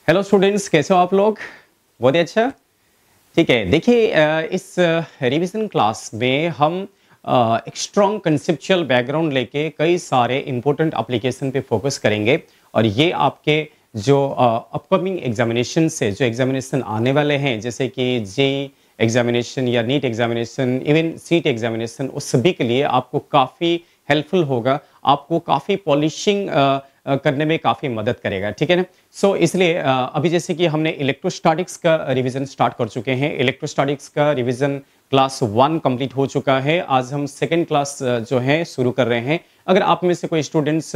Hello students, कैसे हो आप लोग? बहुत ही अच्छा। ठीक है, देखिए इस रिवीजन क्लास में हम एक स्ट्रॉन्ग कंसेप्चुअल बैकग्राउंड लेके कई सारे इंपॉर्टेंट एप्लीकेशन पे फोकस करेंगे और ये आपके जो अपकमिंग एग्जामिनेशन से जो एग्जामिनेशन आने वाले हैं, जैसे कि जे एग्जामिनेशन या NEET examination, even CET examination, उस सभी के लिए आपको काफ़ी हेल्पफुल होगा, आपको काफ़ी पॉलिशिंग करने में काफ़ी मदद करेगा। ठीक है ना? सो इसलिए अभी जैसे कि हमने इलेक्ट्रोस्टैटिक्स का रिवीजन स्टार्ट कर चुके हैं। इलेक्ट्रोस्टैटिक्स का रिवीजन क्लास 1 कंप्लीट हो चुका है। आज हम सेकंड क्लास जो है शुरू कर रहे हैं। अगर आप में से कोई स्टूडेंट्स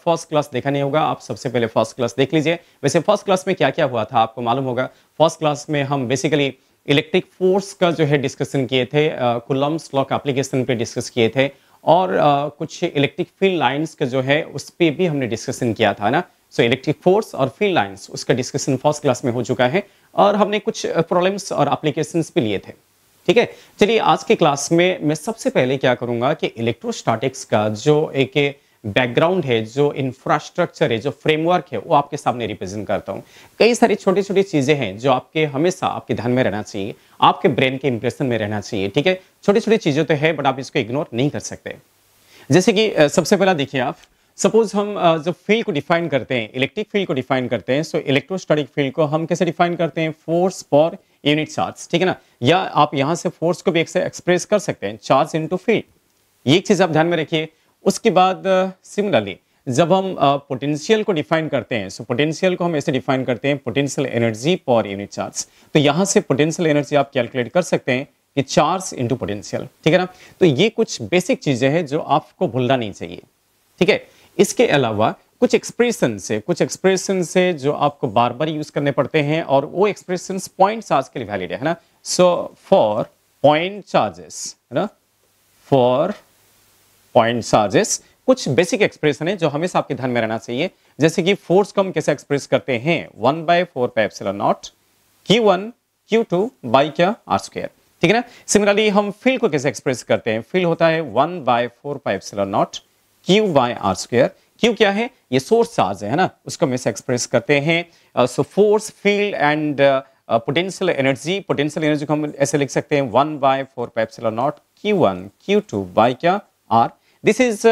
फर्स्ट क्लास देखा नहीं होगा, आप सबसे पहले फर्स्ट क्लास देख लीजिए। वैसे फर्स्ट क्लास में क्या-क्या हुआ था आपको मालूम होगा। फर्स्ट क्लास में हम बेसिकली इलेक्ट्रिक फोर्स का जो है डिस्कशन किए थे, कूलम्ब्स लॉ का एप्लीकेशन पे डिस्कस किए थे और कुछ इलेक्ट्रिक फील्ड लाइंस का जो है उस पे भी हमने डिस्कशन किया था ना। सो इलेक्ट्रिक फोर्स और फील्ड लाइंस उसका डिस्कशन फर्स्ट क्लास में हो चुका है और हमने कुछ प्रॉब्लम्स और एप्लीकेशंस भी लिए थे। ठीक है, चलिए आज की क्लास में मैं सबसे पहले क्या करूंगा कि इलेक्ट्रोस्टैटिक्स का जो एक बैकग्राउंड है, जो इंफ्रास्ट्रक्चर है, जो फ्रेमवर्क है, वो आपके सामने रिप्रेजेंट करता हूँ। कई सारी छोटी छोटी चीजें हैं जो आपके हमेशा आपके ध्यान में रहना चाहिए, आपके ब्रेन के इंप्रेशन में रहना चाहिए। ठीक है, छोटी छोटी चीजें तो है बट आप इसको इग्नोर नहीं कर सकते। जैसे कि सबसे पहला देखिए आप, सपोज हम जब फील्ड को डिफाइन करते हैं, इलेक्ट्रिक फील्ड को डिफाइन करते हैं, सो इलेक्ट्रोस्टैटिक फील्ड को हम कैसे डिफाइन करते हैं? Force per unit charge. ठीक है ना? या आप यहां से फोर्स को भी एक्सप्रेस कर सकते हैं, चार्ज इनटू फील्ड। ये एक चीज आप ध्यान में रखिए। उसके बाद सिमिलरली जब हम पोटेंशियल को डिफाइन करते हैं, सो पोटेंशियल को हम ऐसे डिफाइन करते हैं, potential energy per unit charge. तो यहां से पोटेंशियल एनर्जी आप कैलकुलेट कर सकते हैं कि चार्ज इनटू पोटेंशियल। ठीक है ना? तो ये कुछ बेसिक चीजें हैं जो आपको भूलना नहीं चाहिए। ठीक है, इसके अलावा कुछ एक्सप्रेशन से जो आपको बार बार यूज करने पड़ते हैं और वो एक्सप्रेशन पॉइंट चार्ज के लिए वैलिड है ना। सो फॉर पॉइंट चार्जेस, है ना, फॉर पॉइंट चार्जेस कुछ बेसिक एक्सप्रेशन है जो हमेशा आपके ध्यान में रहना चाहिए। जैसे कि फोर्स को हम कैसे एक्सप्रेस करते हैं? 1/4πε0 Q1 Q2 बाई क्या? R²। ठीक है ना? सिमिलरली हम फील्ड को कैसे एक्सप्रेस करते हैं? फील्ड होता है 1/4πε0 Q बाई R²। Q क्या है? ये सोर्स चार्ज है ना, उसको हम ऐसे एक्सप्रेस करते हैं। So force, field and potential energy को हम ऐसे लिख सकते हैं 1/4πε0 Q1 Q2 बाई क्या? R। This is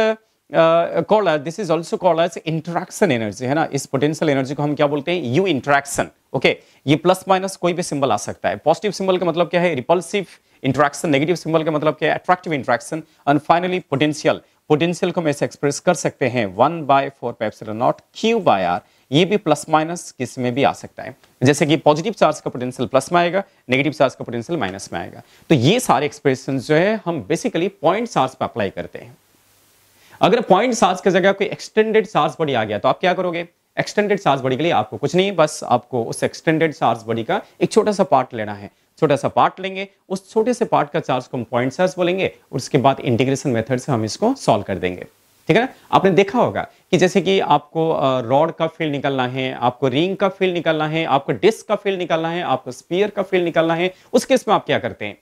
this is also called as interaction energy, है ना। इस पोटेंशियल एनर्जी को हम क्या बोलते हैं? You interaction. ओके, ये प्लस माइनस कोई भी सिंबल आ सकता है। पॉजिटिव सिंबल का मतलब क्या है? Repulsive interaction. नेगेटिव सिंबल का मतलब क्या है? Attractive interaction. And finally potential को हम ऐसे एक्सप्रेस कर सकते हैं 1/4πε0 Q बाय R। ये भी प्लस माइनस किस में भी आ सकता है। जैसे कि पॉजिटिव चार्ज का पोटेंशियल प्लस में आएगा, नेगेटिव चार्ज का पोटेंशियल माइनस में आएगा। तो ये सारे एक्सप्रेशन जो है हम बेसिकली पॉइंट चार्ज पर अप्लाई करते हैं। अगर पॉइंट चार्ज की जगह कोई एक्सटेंडेड चार्ज बॉडी आ गया तो आप क्या करोगे? एक्सटेंडेड चार्ज बॉडी के लिए आपको कुछ नहीं, बस आपको उस एक्सटेंडेड चार्ज बॉडी का एक छोटा सा पार्ट लेना है। छोटा सा पार्ट लेंगे, उस छोटे से पार्ट का चार्ज को हम पॉइंट चार्ज बोलेंगे, उसके बाद इंटीग्रेशन मेथड से हम इसको सॉल्व कर देंगे। ठीक है ना? आपने देखा होगा कि जैसे कि आपको रॉड का फील्ड निकालना है, आपको रिंग का फील्ड निकालना है, आपको डिस्क का फील्ड निकालना है, आपको स्फीयर का फील्ड निकालना है। उस केस में आप क्या करते हैं?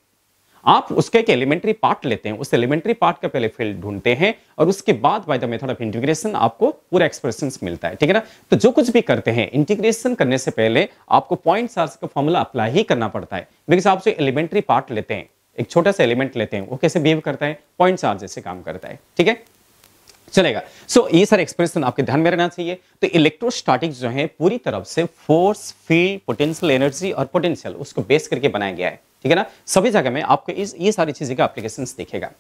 आप उसका एक एलिमेंट्री पार्ट लेते हैं, उस एलिमेंट्री पार्ट का पहले फील्ड ढूंढते हैं और उसके बाद by the method of integration आपको पूरा एक्सप्रेशन मिलता है। ठीक है ना? तो जो कुछ भी करते हैं, इंटीग्रेशन करने से पहले आपको पॉइंट चार्ज का फॉर्मूला अप्लाई ही करना पड़ता है। बिकॉज आप जो एलिमेंट्री पार्ट लेते हैं, एक छोटा सा एलिमेंट लेते हैं, वो कैसे बिहेव करता है? पॉइंट चार्ज जैसे काम करता है। ठीक है, चलेगा। सो ये सारे एक्सप्रेशन आपके ध्यान में रहना चाहिए। तो इलेक्ट्रोस्टैटिक्स जो है पूरी तरफ से फोर्स, फील्ड, पोटेंशियल एनर्जी और पोटेंशियल उसको बेस करके बनाया गया है। ठीक है ना? सभी जगह में आपको ये सारी चीजें का एप्लीकेशंस दिखेगा।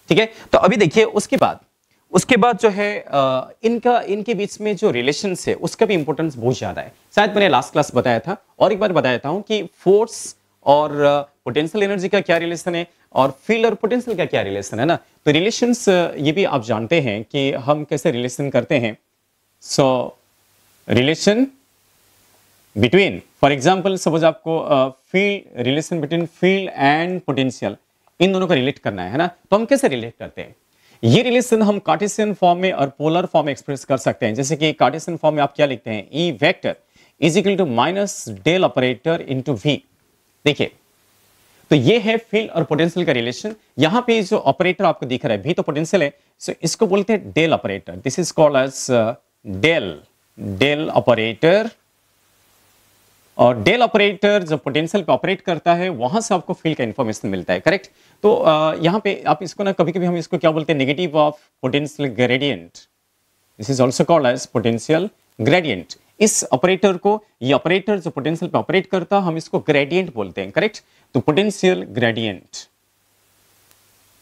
ठीक है, तो अभी देखिए उसके बाद जो है इनके बीच में जो रिलेशन है उसका भी इंपॉर्टेंस बहुत ज्यादा है। शायद मैंने लास्ट क्लास बताया था और एक बार बताया था कि फोर्स और पोटेंशियल एनर्जी का क्या रिलेशन है और फील्ड और पोटेंशियल का क्या रिलेशन है ना। तो रिलेशंस ये भी आप जानते हैं कि हम कैसे रिलेशन करते हैं। So relation between, for example suppose आपको field, relation between field and potential, इन दोनों को रिलेट करना है ना। तो हम कैसे रिलेट करते हैं? ये रिलेशन हम कार्टेशियन फॉर्म में और पोलर फॉर्म में एक्सप्रेस कर सकते हैं। जैसे कि कार्टेशियन फॉर्म में आप क्या लिखते हैं? E vector is equal to minus del operator into V. देखिए, तो ये है फील्ड और पोटेंशियल का रिलेशन। यहां पे जो ऑपरेटर आपको दिख रहा है, भी तो पोटेंशियल है, सो इसको बोलते हैं del operator. This is called as del operator और डेल ऑपरेटर जब पोटेंशियल पे ऑपरेट करता है वहां से आपको फील्ड का इन्फॉर्मेशन मिलता है, करेक्ट। तो यहाँ पे आप इसको ना कभी कभी हम इसको क्या बोलते हैं, negative of potential gradient, this is also called as potential gradient. इस ऑपरेटर को, ये ऑपरेटर जो पोटेंशियल पे ऑपरेट करता, हम इसको ग्रेडियंट बोलते हैं, करेक्ट। तो potential gradient,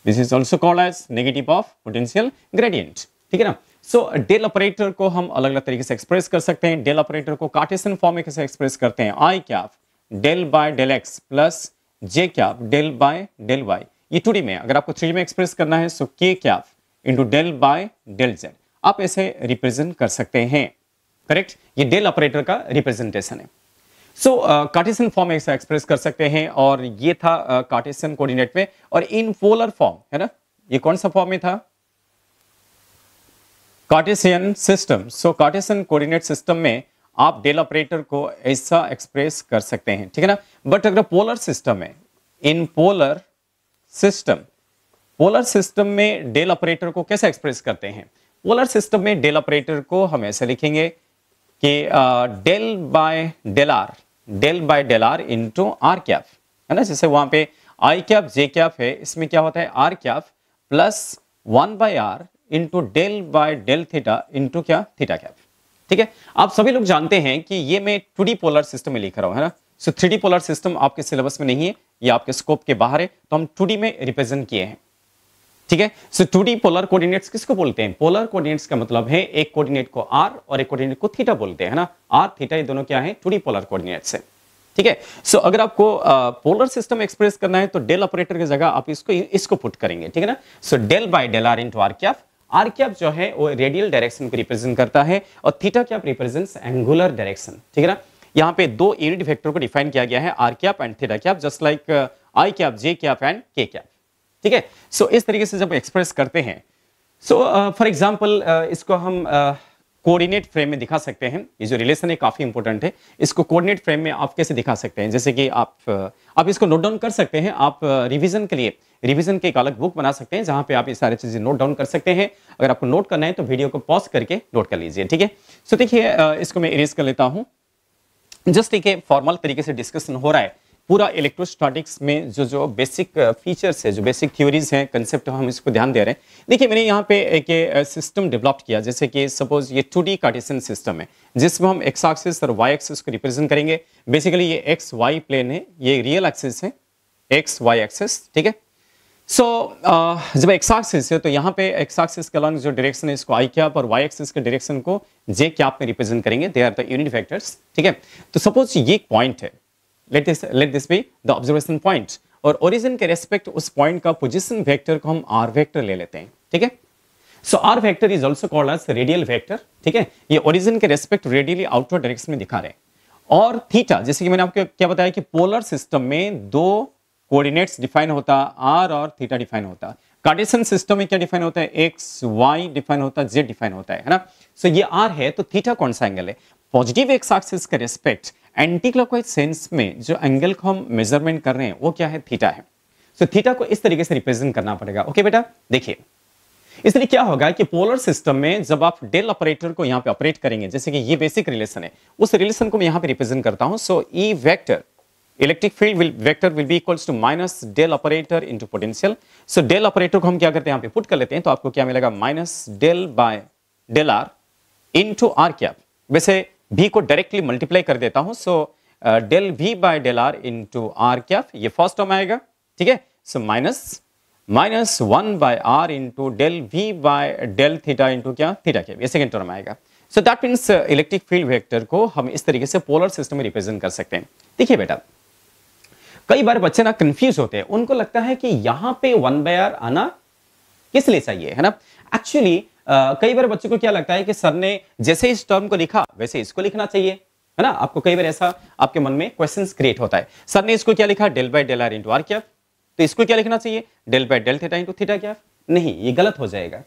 this is also called as negative of potential gradient, ठीक है ना। सो डेल ऑपरेटर को हम अलग अलग तरीके से एक्सप्रेस कर सकते हैं। डेल ऑपरेटर को कार्टेशियन फॉर्म में कैसे एक्सप्रेस करते हैं, i cap del by del x plus j cap del by del y. ये 2D में, अगर आपको 3D में एक्सप्रेस करना है so k cap into del by del z, आप ऐसे रिप्रेजेंट कर सकते हैं, करेक्ट। ये डेल ऑपरेटर का रिप्रेजेंटेशन है। सो कार्टेशियन फॉर्म में ऐसे एक्सप्रेस कर सकते हैं, और ये था कार्टेशियन कोऑर्डिनेट में। और इन पोलर फॉर्म है ना, ये कौन सा फॉर्म में था, कार्टेशियन सिस्टम। सो कार्टेशियन कोऑर्डिनेट सिस्टम में आप डेल ऑपरेटर को ऐसा एक्सप्रेस कर सकते हैं, ठीक है ना। बट अगर पोलर सिस्टम है, इन पोलर सिस्टम में डेल ऑपरेटर को कैसे एक्सप्रेस करते हैं, पोलर सिस्टम में डेल ऑपरेटर को हम ऐसे लिखेंगे कि del by del r into r cap, है ना। जैसे वहां पे आई कैप जे कैप है, इसमें क्या होता है r cap plus 1 by r into del by del theta into क्या थीटा कैप, ठीक है। आप सभी लोग जानते हैं कि ये मैं 2D पोलर सिस्टम में लिख रहा हूं, है ना। सो 3D पोलर सिस्टम आपके सिलेबस में नहीं है, ये आपके स्कोप के बाहर है, तो हम 2D में रिप्रेजेंट किए हैं, ठीक है। सो 2D पोलर कोऑर्डिनेट्स किसको बोलते हैं, पोलर कोऑर्डिनेट्स का मतलब है एक कोऑर्डिनेट को r और एक कोऑर्डिनेट को थीटा बोलते हैं, है ना। r थीटा ये दोनों क्या है, 2D पोलर कोऑर्डिनेट्स है, ठीक है। सो अगर आपको पोलर सिस्टम एक्सप्रेस करना है तो डेल ऑपरेटर की जगह आप इसको पुट करेंगे, ठीक है ना। So del by del r into r cap, r cap जो है वो रेडियल डायरेक्शन को रिप्रेजेंट करता है, और theta cap represents angular direction, ठीक है ना। यहाँ पे दो यूनिट वेक्टर को डिफाइन किया गया है, r cap and theta cap, just like i cap j cap and k cap, ठीक है। सो इस तरीके से जब एक्सप्रेस करते हैं, सो फॉर एग्जांपल इसको हम कोऑर्डिनेट फ्रेम में दिखा सकते हैं। ये जो रिलेशन है काफी इंपॉर्टेंट है, इसको कोऑर्डिनेट फ्रेम में आप कैसे दिखा सकते हैं, जैसे कि आप इसको नोट डाउन कर सकते हैं। आप रिवीजन के लिए रिवीजन की एक अलग बुक बना सकते हैं जहां पे आप ये सारी चीजें नोट डाउन कर सकते हैं। अगर आपको नोट करना है तो वीडियो को पॉज करके नोट कर लीजिए, ठीक है। सो देखिए इसको मैं इरेज कर लेता हूं, जस्ट ठीक है फॉर्मल तरीके से डिस्कशन हो रहा है पूरा इलेक्ट्रोस्टैटिक्स में। जो बेसिक फीचर्स है, जो बेसिक थ्योरीज हैं, कंसेप्ट, हम इसको ध्यान दे रहे हैं। देखिए मैंने यहाँ पे एक सिस्टम डेवलप किया, जैसे कि सपोज ये 2D कार्टेशियन सिस्टम है जिसमें हम एक्स एक्सिस और वाई एक्सिस को रिप्रेजेंट करेंगे। बेसिकली ये एक्स वाई प्लेन है, ये रियल एक्सिस है, एक्स वाई एक्सिस, ठीक है। सो जब एक्स एक्सिस है तो यहाँ पे एक्स एक्सिस के अलॉन्ग जो डायरेक्शन है इसको आई कैप, और वाई एक्सिस के डायरेक्शन को जे कैप में रिप्रेजेंट करेंगे, they are the unit vectors, ठीक है। तो सपोज ये एक पॉइंट है, let this be the observation point, और ओरिजिन के रेस्पेक्ट उस पॉइंट का पोजीशन वेक्टर को हम r वेक्टर ले लेते हैं, ठीक है। So r vector is also called as radial vector, ठीक है। ये ओरिजिन के रेस्पेक्ट रेडियली आउटवर्ड डायरेक्शन में दिखा रहे हैं। और थीटा, जैसे कि मैंने आपको क्या बताया कि पोलर सिस्टम में दो कोऑर्डिनेट्स डिफाइन होता है, r और थीटा डिफाइन होता है। कार्टेशियन सिस्टम में क्या डिफाइन होता है, x y डिफाइन होता है, z डिफाइन होता है ना। सो ये r है, तो थीटा कौन सा एंगल है, पॉजिटिव एक्स एक्सिस के रेस्पेक्ट एंटी क्लॉकवाइज सेंस में जो एंगल को हम मेजरमेंट कर रहे हैं वो क्या है, थीटा है। सो थीटा को इस तरीके से रिप्रेजेंट करना पड़ेगा, ओके बेटा। देखिए इसलिए क्या होगा कि पोलर सिस्टम में जब आप डेल ऑपरेटर को यहाँ पे ऑपरेट करेंगे, जैसे कि ये बेसिक रिलेशन है, उस रिलेशन को मैं यहाँ पे रिप्रेजेंट करता हूँ। So E vector electric field vector will be equals to minus del operator into potential. So del operator को हम क्या करते हैं, यहाँ पे पुट कर लेते हैं, तो आपको क्या मिलेगा, minus del by del r into r cap. वैसे v को डायरेक्टली मल्टीप्लाई कर देता हूं, so del v by del r into r cap, ये फर्स्ट टर्म आएगा, ठीक है। So minus 1 by r into del v by del theta into क्या थीटा कैप, ये सेकंड टर्म आएगा। So that means electric field vector को हम इस तरीके से पोलर सिस्टम में रिप्रेजेंट कर सकते हैं। देखिए बेटा कई बार बच्चे ना कंफ्यूज होते हैं, उनको लगता है कि यहां पे 1 बाय आर आना किस लिए चाहिए, है ना। एक्चुअली कई बार बच्चों को क्या लगता है कि सर ने जैसे इस टर्म को लिखा वैसे इसको लिखना चाहिए, है ना। आपको कई बार ऐसा आपके मन में क्वेश्चंस क्रिएट होता है, सर ने इसको क्या लिखा, del by del r into r cap, तो इसको क्या लिखना चाहिए, del by del theta into theta cap. नहीं, ये गलत हो जाएगा।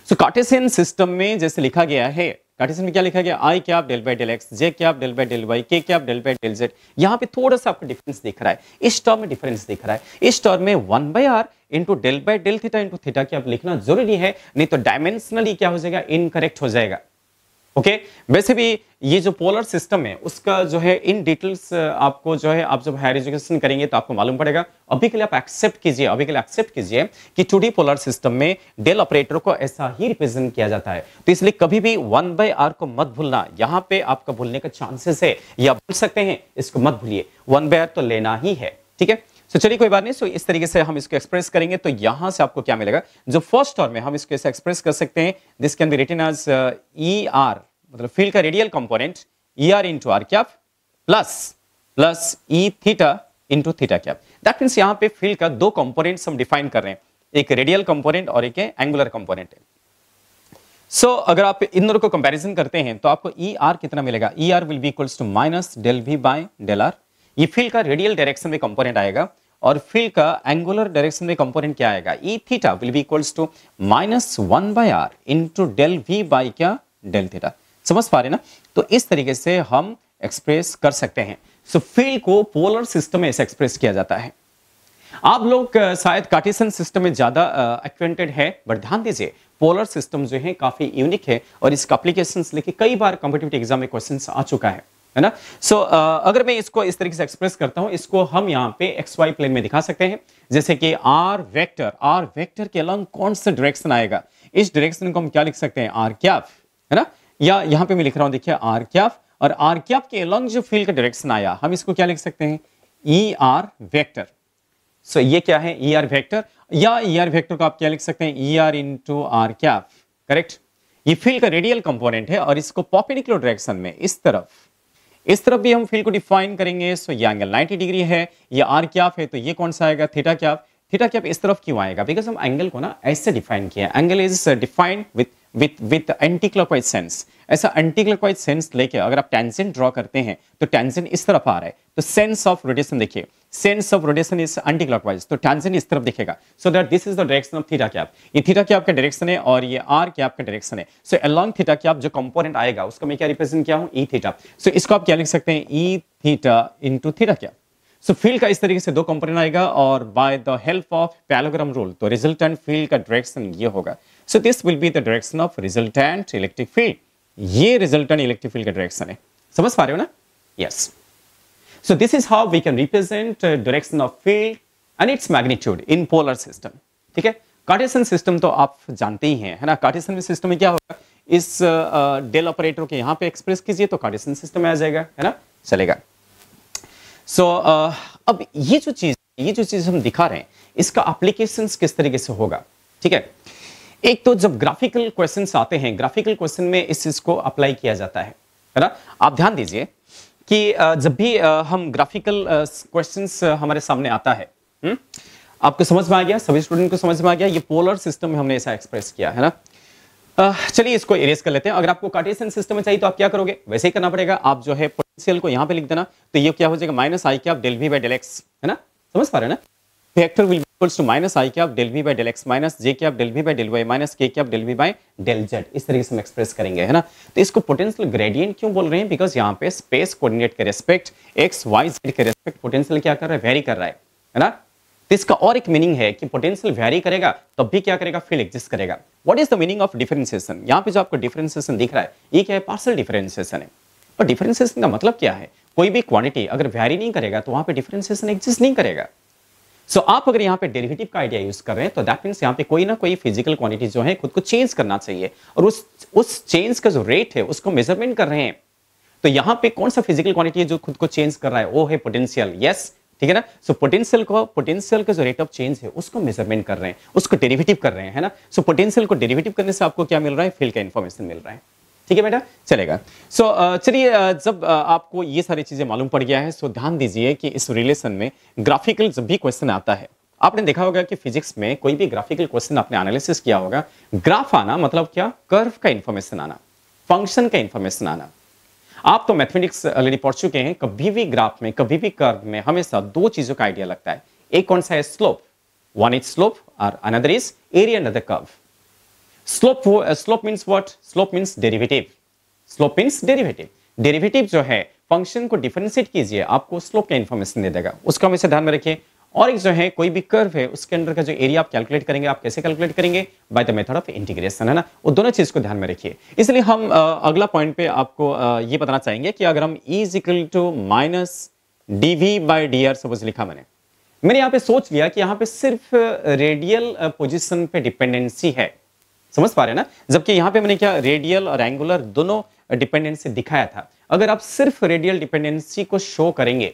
सो कार्टेशियन सिस्टम में जैसे लिखा गया है, कार्टेशियन में क्या लिखा गया, i cap del by del x, j cap del by del y, k cap del by del z. यहाँ पे थोड़ा सा आपको डिफरेंस दिख रहा है, इस टर्म में डिफरेंस दिख रहा है। इस टर्म में 1 by r into del by del theta into theta cap लिखना जरूरी है, नहीं तो डायमेंशनली क्या हो जाएगा, इनकरेक्ट हो जाएगा। ओके वैसे भी ये जो पोलर सिस्टम है उसका जो है इन डिटेल्स आपको जो है आप जब हायर एजुकेशन करेंगे तो आपको मालूम पड़ेगा। अभी के लिए आप एक्सेप्ट कीजिए, अभी के लिए एक्सेप्ट कीजिए कि 2D पोलर सिस्टम में डेल ऑपरेटर को ऐसा ही रिप्रेजेंट किया जाता है। तो इसलिए कभी भी 1/r को मत भूलना, यहां पे आपका भूलने का चांसेस है या भूल सकते हैं, इसको मत भूलिए। 1/r तो लेना ही है, ठीक है। तो चलिए कोई बात नहीं। सो इस तरीके से हम इसको एक्सप्रेस करेंगे तो यहां से आपको क्या मिलेगा, जो फर्स्ट टर्म में हम इसको ऐसे एक्सप्रेस कर सकते हैं, this can be written as ER मतलब फील्ड का radial component ER into r cap plus E theta into theta cap. That means यहां पे फील्ड का दो कंपोनेंट्स हम डिफाइन कर रहे हैं, एक रेडियल कंपोनेंट और एक एंगुलर कंपोनेंट है। सो अगर आप इन दोनों को कंपैरिजन करते हैं तो आपको ER कितना मिलेगा, ER will be equals to minus del V by del R। ये फील्ड का रेडियल डायरेक्शन में कंपोनेंट आएगा और फील्ड का एंगुलर डायरेक्शन में कंपोनेंट क्या आएगा, E theta will be equals to minus 1/r into del V by क्या डेल थीटा। समझ पा रहे ना। तो इस तरीके से हम एक्सप्रेस कर सकते हैं। सो फील्ड को पोलर सिस्टम में ऐसे एक्सप्रेस किया जाता है। आप लोग शायद कार्टेशियन सिस्टम में ज्यादा एक्वेंटेड है, बट ध्यान दीजिए पोलर सिस्टम जो है काफी यूनिक है और इसका एप्लीकेशंस लेके कई बार कॉम्पिटिटिव एग्जाम में क्वेश्चंस आ चुका है ना। सो अगर मैं इसको इस तरीके से एक्सप्रेस करता हूं, इसको हम यहां पे XY प्लेन में दिखा सकते हैं, जैसे कि R वेक्टर के अलॉन्ग कौन सा डायरेक्शन आएगा, इस डायरेक्शन को हम क्या लिख सकते हैं, R कैप, है ना। या यहां पे मैं लिख रहा हूं, देखिए R कैप, और R कैप के अलॉन्ग जो फील्ड का डायरेक्शन आया हम इसको क्या लिख सकते हैं, ER वेक्टर। सो ये क्या है, ER वेक्टर, या ER वेक्टर को आप क्या लिख सकते हैं, ER into r cap, correct. ये फील्ड का रेडियल कंपोनेंट है और इसको परपेंडिकुलर डायरेक्शन में इस तरफ भी हम फील्ड को डिफाइन करेंगे। सो ये एंगल 90 डिग्री है, ये आर कैप है, तो ये कौन सा आएगा, थीटा कैप। थीटा कैप इस तरफ क्यों आएगा, बिकॉज हम एंगल को ना ऐसे डिफाइन किया, angle is defined with anti clockwise sense. ऐसा एंटी क्लॉकवाइज सेंस लेके अगर आप टेंजेंट ड्रॉ करते हैं तो टेंजेंट इस तरफ आ रहा है, तो सेंस ऑफ रोटेशन देखिए, sense of rotation is anti clockwise, तो टेंजेंट इस तरफ दिखेगा। So that this is the direction of theta cap. ये थीटा कैप का डायरेक्शन है और ये आर कैप का डायरेक्शन है। सो अलोंग थीटा कैप जो कंपोनेंट आएगा उसको मैं क्या रिप्रेजेंट किया हूं, ई थीटा। सो इसको आप क्या लिख सकते हैं, E theta into theta cap. सो फील्ड का इस तरीके से दो कंपोनेंट आएगा और by the help of parallelogram rule तो रिजल्टेंट फील्ड का डायरेक्शन ये होगा। सो this will be the direction of resultant electric field. ये रिजल्टेंट इलेक्ट्रिक फील्ड का डायरेक्शन है, समझ पा रहे हो ना, yes. So this is how we can represent direction of field and its magnitude in polar system. ठीक है, कार्टेशियन सिस्टम तो आप जानते ही हैं, है ना। कार्टेशियन सिस्टम में क्या होगा, इस डेल ऑपरेटर के यहाँ पे एक्सप्रेस कीजिए तो कार्टेशियन सिस्टम में आ जाएगा, है ना, चलेगा। सो अब ये जो चीज हम दिखा रहे हैं इसका एप्लीकेशंस किस तरीके से होगा, ठीक है। एक तो जब ग्राफिकल क्वेश्चंस आते हैं, ग्राफिकल क्वेश्चन में इस चीज को अप्लाई किया जाता है ना। आप ध्यान दीजिए कि जब भी हम ग्राफिकल क्वेश्चंस हमारे सामने आता है, आपको समझ में आ गया, सभी स्टूडेंट को समझ में आ गया, ये पोलर सिस्टम में हमने ऐसा एक्सप्रेस किया है ना। चलिए इसको इरेज कर लेते हैं। अगर आपको कार्टेशियन सिस्टम में चाहिए तो आप क्या करोगे, वैसे ही करना पड़ेगा। आप जो है पोटेंशियल को यहाँ पे लिख देना, तो ये क्या हो जाएगा, minus i cap del V by del x, है ना, समझ पा रहे हैं ना। Vector will be equals to minus i cap del V by del x minus j cap del V by del y minus k cap del V by del z. इस तरीके से हम एक्सप्रेस करेंगे, है ना। तो इसको पोटेंशियल ग्रेडियंट क्यों बोल रहे हैं, बिकॉज यहाँ पे स्पेस कोऑर्डिनेट के रेस्पेक्ट एक्स वाई जेड के रेस्पेक्ट पोटेंशियल क्या कर रहा है, वेरी कर रहा है ना। तो इसका और एक मीनिंग है कि पोटेंशियल वेरी करेगा तब भी क्या करेगा, फील्ड एग्जिस्ट करेगा। What is the meaning of differentiation, यहाँ पे जो आपको डिफरेंशिएशन दिख रहा है ये क्या है, पार्शियल डिफरेंशिएशन है। और डिफरेंशिएशन का मतलब क्या है, कोई भी क्वांटिटी अगर वेरी नहीं करेगा तो वहां पे डिफरेंशिएशन एग्जिस्ट नहीं करेगा। सो आप अगर यहाँ पे डेरिवेटिव का आइडिया यूज कर रहे हैं तो दैट मींस यहाँ पे कोई ना कोई फिजिकल क्वांटिटी जो है खुद को चेंज करना चाहिए और उस चेंज का जो रेट है उसको मेजरमेंट कर रहे हैं। तो यहाँ पे कौन सा फिजिकल क्वांटिटी है जो खुद को चेंज कर रहा है, वो है पोटेंशियल, यस, ठीक है ना। सो पोटेंशियल का जो रेट ऑफ चेंज है उसको मेजरमेंट कर रहे हैं, उसको डेरिवेटिव कर रहे हैं, है ना। सो पोटेंशियल को डेरिवेटिव करने से आपको क्या मिल रहा है, फील्ड का इंफॉर्मेशन मिल रहा है, ठीक है बेटा, चलेगा। सो चलिए जब आपको ये सारी चीजें मालूम पड़ गया है, सो ध्यान दीजिए कि इस रिलेशन में ग्राफिकल जब भी क्वेश्चन आता है, आपने देखा होगा कि फिजिक्स में कोई भी ग्राफिकल क्वेश्चन आपने एनालिसिस किया होगा, ग्राफ आना मतलब क्या, कर्व का इंफॉर्मेशन आना, फंक्शन का इंफॉर्मेशन आना। आप तो मैथमेटिक्स ऑलरेडी पढ़ चुके हैं, कभी भी ग्राफ में कभी भी कर्व में हमेशा दो चीजों का आइडिया लगता है। एक कौन सा है, स्लोप, वन इज स्लोप और another is area under the curve. Slope means what, slope means derivative, slope means derivative. Derivative जो है फंक्शन को डिफरेंशिएट कीजिए, आपको स्लोप का इंफॉर्मेशन दे देगा, उसको हमेशा ध्यान में रखिए। और एक जो है कोई भी कर्व है उसके अंदर का जो एरिया आप कैलकुलेट करेंगे, आप कैसे कैलकुलेट करेंगे? By the method of integration, है ना? वो दोनों चीज को ध्यान में रखिए। इसलिए हम अगला पॉइंट पे आपको ये बताना चाहेंगे कि अगर हम E is equal to minus dv by d r suppose लिखा मैंने यहाँ पे सोच लिया कि यहाँ पे सिर्फ रेडियल पोजीशन पे डिपेंडेंसी है, समझ पा रहे हैं ना? जबकि यहाँ पे मैंने क्या रेडियल और एंगुलर दोनों डिपेंडेंसी दिखाया था। अगर आप सिर्फ रेडियल डिपेंडेंसी को शो करेंगे,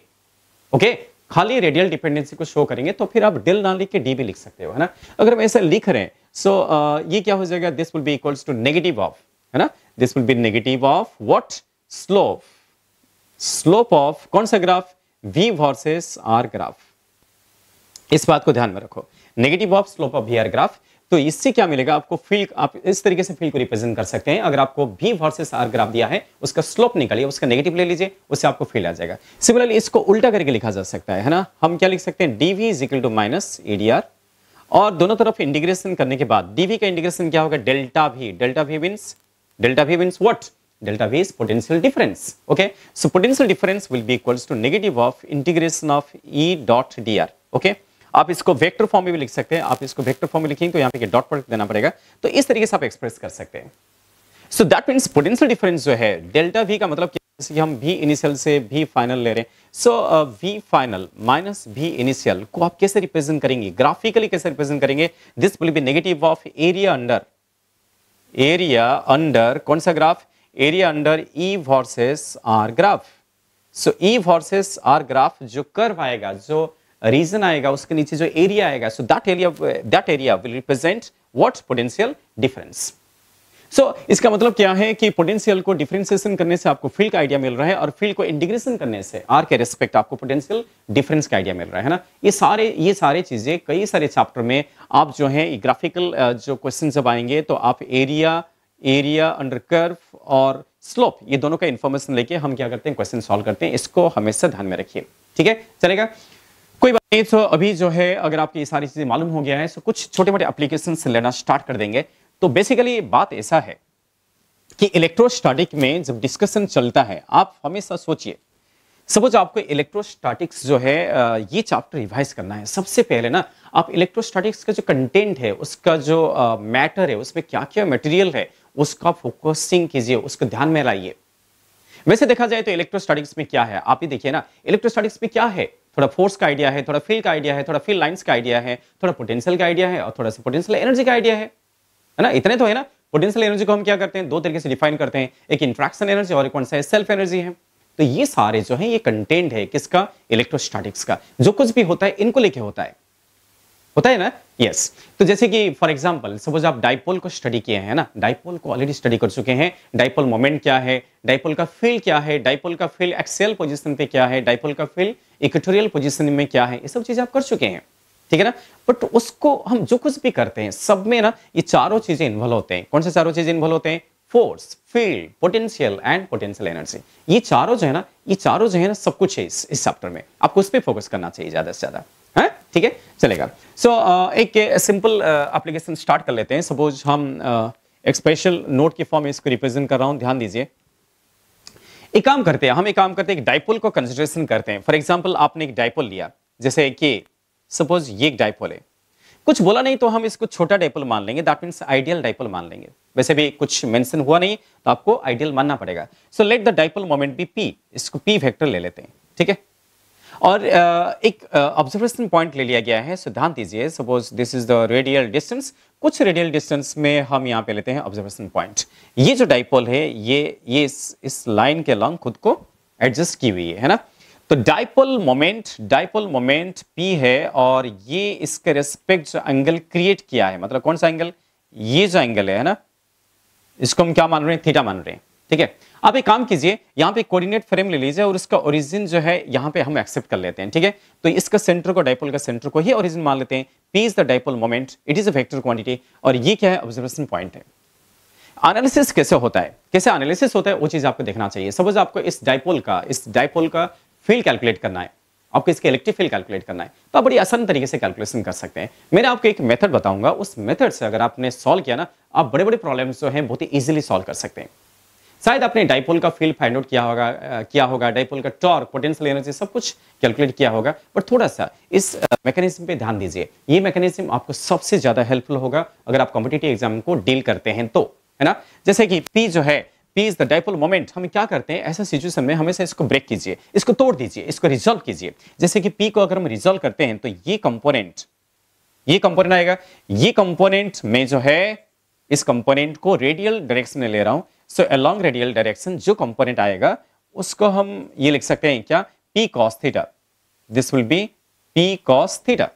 ओके, खाली रेडियल डिपेंडेंसी को शो करेंगे तो फिर आप डिल ना लिख के डी भी लिख सकते हो, है ना? अगर हम ऐसा लिख रहे हैं सो ये क्या हो जाएगा? This will be equals to negative of, है ना? This will be negative of what? Slope, slope of कौन सा graph? V versus R graph. इस बात को ध्यान में रखो, negative of slope of VR graph. तो इससे क्या मिलेगा आपको? फील्ड, आप इस तरीके से फील्ड को रिप्रेजेंट कर सकते हैं। अगर आपको V वर्सेस R ग्राफ दिया है, उसका स्लोप निकालिए, उसका नेगेटिव ले लीजिए, उससे आपको फील्ड आ जाएगा। सिमिलरली इसको उल्टा करके लिखा जा सकता है ना? हम क्या लिख सकते हैं? dv is equal to minus ADR, और दोनों तरफ इंटीग्रेशन करने के बाद dv का इंटीग्रेशन क्या होगा? Delta V। Delta V means what? Delta V is potential difference. Okay, so potential difference will be equals to negative of integration of E dot dr. Okay, आप इसको वेक्टर फॉर्म में भी लिख सकते हैं। आप इसको वेक्टर फॉर्म में लिखेंगे तो यहाँ पे डॉट प्रोडक्ट देना पड़ेगा, तो इस तरीके से आप एक्सप्रेस कर सकते हैं। So that means potential difference जो है डेल्टा V का मतलब जैसे कि हम V इनिशियल से V फाइनल ले रहे हैं, so V final minus V initial को आप कैसे रिप्रेजेंट करेंगे? ग्राफिकली कैसे रिप्रेजेंट करेंगे? This will be negative of area under कौन सा graph? Area under E versus R graph. So E versus R graph जो कर्व आएगा, जो रीजन आएगा, उसके नीचे जो एरिया आएगा, so that area will represent what? Potential difference. So इसका मतलब क्या है कि पोटेंशियल को डिफरेंशिएशन करने से आपको फील्ड का आइडिया मिल रहा है, और फील्ड को इंटीग्रेशन करने से R के रेस्पेक्ट आपको पोटेंशियल डिफरेंस का आइडिया मिल रहा है ना? ये सारे चीजें कई सारे चैप्टर में आप जो है ग्राफिकल जो क्वेश्चन जब आएंगे तो आप एरिया अंडर कर्व और स्लोप, ये दोनों का इंफॉर्मेशन लेके हम क्या करते हैं? क्वेश्चन सॉल्व करते हैं। इसको हमेशा ध्यान में रखिए, ठीक है? चलेगा, कोई बात नहीं। तो अभी जो है अगर आपकी ये सारी चीजें मालूम हो गया है, तो कुछ छोटे मोटे एप्लीकेशंस लेना स्टार्ट कर देंगे। तो बेसिकली बात ऐसा है कि इलेक्ट्रोस्टैटिक में जब डिस्कशन चलता है, आप हमेशा सोचिए, सपोज आपको इलेक्ट्रोस्टैटिक्स जो है ये चैप्टर रिवाइज करना है, सबसे पहले ना आप इलेक्ट्रोस्टैटिक्स का जो कंटेंट है, उसका जो मैटर है, उसमें क्या क्या मटेरियल है, उसका फोकसिंग कीजिए, उसको ध्यान में लाइए। वैसे देखा जाए तो इलेक्ट्रोस्टैटिक्स में क्या है, आप ही देखिए ना, इलेक्ट्रोस्टैटिक्स में क्या है? थोड़ा फोर्स का आइडिया है, थोड़ा फील्ड का आइडिया है, थोड़ा फील्ड लाइंस का आइडिया है, थोड़ा पोटेंशियल का आइडिया है, और थोड़ा सा पोटेंशियल एनर्जी का आइडिया है ना? इतने तो है ना? पोटेंशियल एनर्जी को हम क्या करते हैं? दो तरीके से डिफाइन करते हैं, एक इंट्रैक्शन एनर्जी और एक कौन सा है? सेल्फ एनर्जी है। तो ये सारे जो है ये कंटेंट है किसका? इलेक्ट्रोस्टैटिक्स का। जो कुछ भी होता है इनको लेके होता है ना? यस। तो जैसे कि फॉर एग्जांपल सपोज आप डाइपोल को स्टडी किए हैं ना, डाइपोल को ऑलरेडी स्टडी कर चुके हैं। डाइपोल मोमेंट क्या है, डाइपोल का फील्ड क्या है, डाइपोल का फील्ड एक्सियल पोजीशन पे क्या है, डाइपोल का फील्ड इक्वेटोरियल पोजीशन में क्या है, ये सब चीजें आप कर चुके हैं, ठीक है ना? बट उसको हम जो कुछ भी करते हैं सब में ना ये चारों चीजें इन्वॉल्व होते हैं। कौन से चारों चीजें इन्वॉल्व होते हैं? Force, field, potential and potential energy. ये चारों जो है ना सब कुछ है इस चैप्टर में। आपको उस पर फोकस करना चाहिए ज्यादा से ज्यादा, है? ठीक है, चलेगा। सो एक सिंपल एप्लीकेशन स्टार्ट कर लेते हैं। सपोज हम एक स्पेशल नोट के फॉर्म में इसको रिप्रेजेंट कर रहा हूं, ध्यान दीजिए। एक काम करते हैं, एक डाइपोल को कंसिडरेशन करते हैं। फॉर एग्जांपल आपने एक डाइपोल लिया, जैसे कि सपोज ये एक डाइपोल है, कुछ बोला नहीं तो हम इसको छोटा डाइपोल मान लेंगे, दैट मींस आइडियल डाइपोल मान लेंगे। वैसे भी कुछ मेंशन हुआ नहीं तो आपको आइडियल मानना पड़ेगा। So let the dipole moment be p, इसको p वेक्टर ले लेते हैं, ठीक है? और एक ऑब्जर्वेशन पॉइंट ले लिया गया है। सो ध्यान दीजिए, suppose this is the radial distance, कुछ रेडियल डिस्टेंस में हम यहाँ पे लेते हैं ऑब्जर्वेशन पॉइंट। ये जो डाइपोल है ये इस लाइन के लॉन्ग खुद को एडजस्ट की हुई है ना? तो डाइपोल मोमेंट p है, और ये इसके रेस्पेक्ट जो एंगल क्रिएट किया है, मतलब कौन सा एंगल? ये जो एंगल है ना, इसको हम क्या मान रहे हैं? थीटा मान रहे हैं, ठीक है? आप एक काम कीजिए, यहाँ पे कोऑर्डिनेट फ्रेम ले लीजिए और इसका ओरिजिन जो है यहाँ पे हम एक्सेप्ट कर लेते हैं, ठीक है? तो इसका सेंटर को, डाइपोल का सेंटर को ही ओरिजिन मान लेते हैं। p is the dipole moment, it is a vector quantity, और ये क्या है? ऑब्जर्वेशन पॉइंट है। एनालिसिस कैसे होता है, कैसे एनालिसिस होता है, वो चीज आपको देखना चाहिए। सपोज आपको इस डाइपोल का फील्ड कैलकुलेट करना है, आपको इसके इलेक्ट्रिक फील्ड कैलकुलेट करना है, तो आप बड़ी आसान तरीके से कैलकुलेशन कर सकते हैं। मैं आपको एक मेथड बताऊंगा, उस मेथड से अगर आपने सॉल्व किया ना, आप बड़े बड़े प्रॉब्लम्स जो हैं बहुत ही इजीली सॉल्व कर सकते हैं। शायद आपने डाइपोल का फील्ड फाइंड आउट किया होगा, डाइपोल का टॉर्क, पोटेंशियल एनर्जी सब कुछ कैलकुलेट किया होगा, बट थोड़ा सा इस मैकेनिज्म पे ध्यान दीजिए। ये मैकेनिज्म आपको सबसे ज्यादा हेल्पफुल होगा अगर आप कॉम्पिटिटिव एग्जाम को डील करते हैं तो, है ना। जैसे कि P जो है, P is the dipole moment, हम क्या करते हैं ऐसा सिचुएशन में हमेशा इसको ब्रेक कीजिए, इसको तोड़ दीजिए, इसको रिजॉल्व कीजिए। जैसे कि P को अगर हम रिजॉल्व करते हैं तो ये कंपोनेंट आएगा, ये कंपोनेंट में जो है इस कंपोनेंट को रेडियल डायरेक्शन में ले रहा हूं, सो अलोंग रेडियल डायरेक्शन जो कंपोनेंट आएगा उसको हम ये लिख सकते हैं क्या, P cos theta, this will B P cos theta.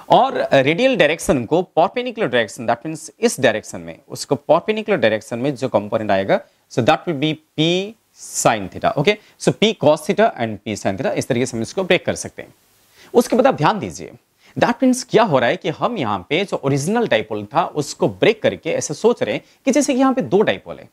और रेडियल डायरेक्शन को परपेंडिकुलर डायरेक्शन, दैट मींस इस डायरेक्शन में, उसको परपेंडिकुलर डायरेक्शन में जो कंपोनेंट आएगा, so that will B P sin theta. Okay, so P cos theta and P sin theta, इस तरीके से हम इसको ब्रेक कर सकते हैं। उसके बाद आप ध्यान दीजिए, दैट मीन्स क्या हो रहा है कि हम यहाँ पे जो ओरिजिनल डाइपोल था उसको ब्रेक करके ऐसे सोच रहे हैं कि जैसे कि यहाँ पे दो डाइपोल है।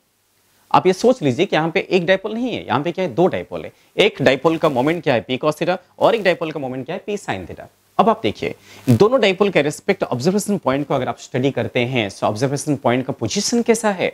आप ये सोच लीजिए कि यहाँ पे एक डाइपोल नहीं है, यहाँ पे क्या है, दो डाइपोल है। एक डाइपोल का मोमेंट क्या है, P cos थीटा, और एक डाइपोल का मोमेंट क्या है, P sin थीटा। अब आप देखिए दोनों डाइपोल के रिस्पेक्ट ऑब्जर्वेशन पॉइंट को अगर आप स्टडी करते हैं तो ऑब्जर्वेशन पॉइंट का पोजीशन कैसा है,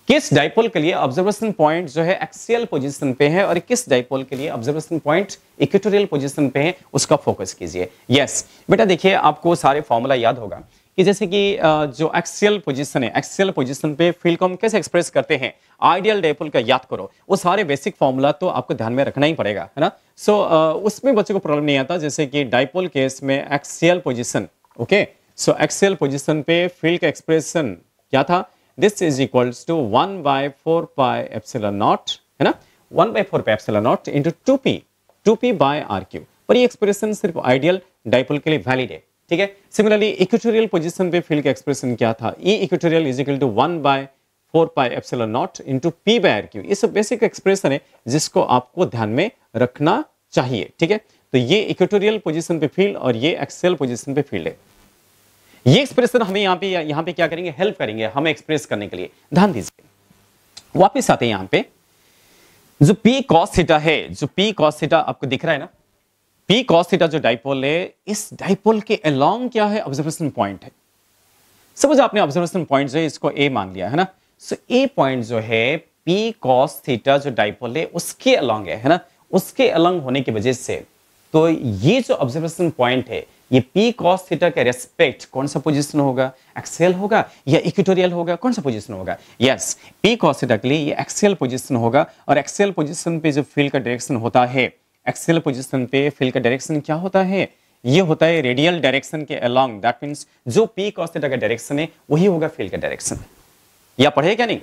किस डाइपोल के लिए ऑब्जर्वेशन पॉइंट जो है एक्सियल पोजीशन पे है और किस डाइपोल के लिए ऑब्जर्वेशन पॉइंट इक्वेटोरियल पोजीशन पे है, उसका फोकस कीजिए। यस बेटा, देखिए आपको सारे फॉर्मूला याद होगा कि जैसे कि जो एक्सियल पोजीशन है, एक्सियल पोजीशन पे फील्ड को हम कैसे एक्सप्रेस करते हैं, आइडियल डाइपोल का याद करो, वो सारे बेसिक फॉर्मूला तो आपको ध्यान में रखना ही पड़ेगा, है ना। सो उसमें बच्चों को प्रॉब्लम नहीं आता। जैसे कि डाइपोल केस में axial position, okay, so axial position पे फील्ड का एक्सप्रेशन क्या था, this is equals to 1/4 pi epsilon naught, है ना, 1/4 pi epsilon naught into 2p by r q. पर ये एक्सप्रेशन सिर्फ आइडियल डाइपोल के लिए वैलिड है, ठीक है। सिमिलरली इक्वेटोरियल पोजीशन पे फील्ड का एक्सप्रेशन क्या था, E equatorial is equal to 1/4 pi epsilon naught into p by r Q. ये सब बेसिक एक्सप्रेशन है जिसको आपको ध्यान में रखना चाहिए, ठीक है। तो ये इक्वेटोरियल पोजीशन पे फील्ड और ये एक्सियल पोजीशन पे फील्ड है। ये एक्सप्रेशन हमें यहाँ पे क्या करेंगे, हेल्प करेंगे हमें एक्सप्रेस करने के लिए। ध्यान दीजिए, वापस आते हैं यहाँ पे, जो P cos थीटा है, जो P cos थीटा आपको दिख रहा है ना, P cos थीटा जो डाइपोल है, इस डाइपोल के अलोंग क्या है, ऑब्जर्वेशन पॉइंट है। सपोज आपने ऑब्जर्वेशन पॉइंट जो है इसको A मान लिया, है ना। सो A पॉइंट जो है P cos थीटा जो डाइपोल है उसके अलोंग है ना, उसके अलोंग होने की वजह से तो ये जो ऑब्जर्वेशन पॉइंट है, ये P cos थीटा के रेस्पेक्ट कौन सा पोजीशन होगा, एक्सियल होगा या इक्वेटोरियल होगा, कौन सा पोजीशन होगा, यस P cos थीटा के लिए ये एक्सियल पोजीशन होगा। और एक्सियल पोजीशन पे जो फील्ड का डायरेक्शन होता है, एक्सियल पोजीशन पे फील्ड का डायरेक्शन क्या होता है, ये होता है रेडियल डायरेक्शन के अलोंग, दैट मींस जो P cos थीटा का डायरेक्शन है वही होगा फील्ड का डायरेक्शन। या पढ़े क्या नहीं,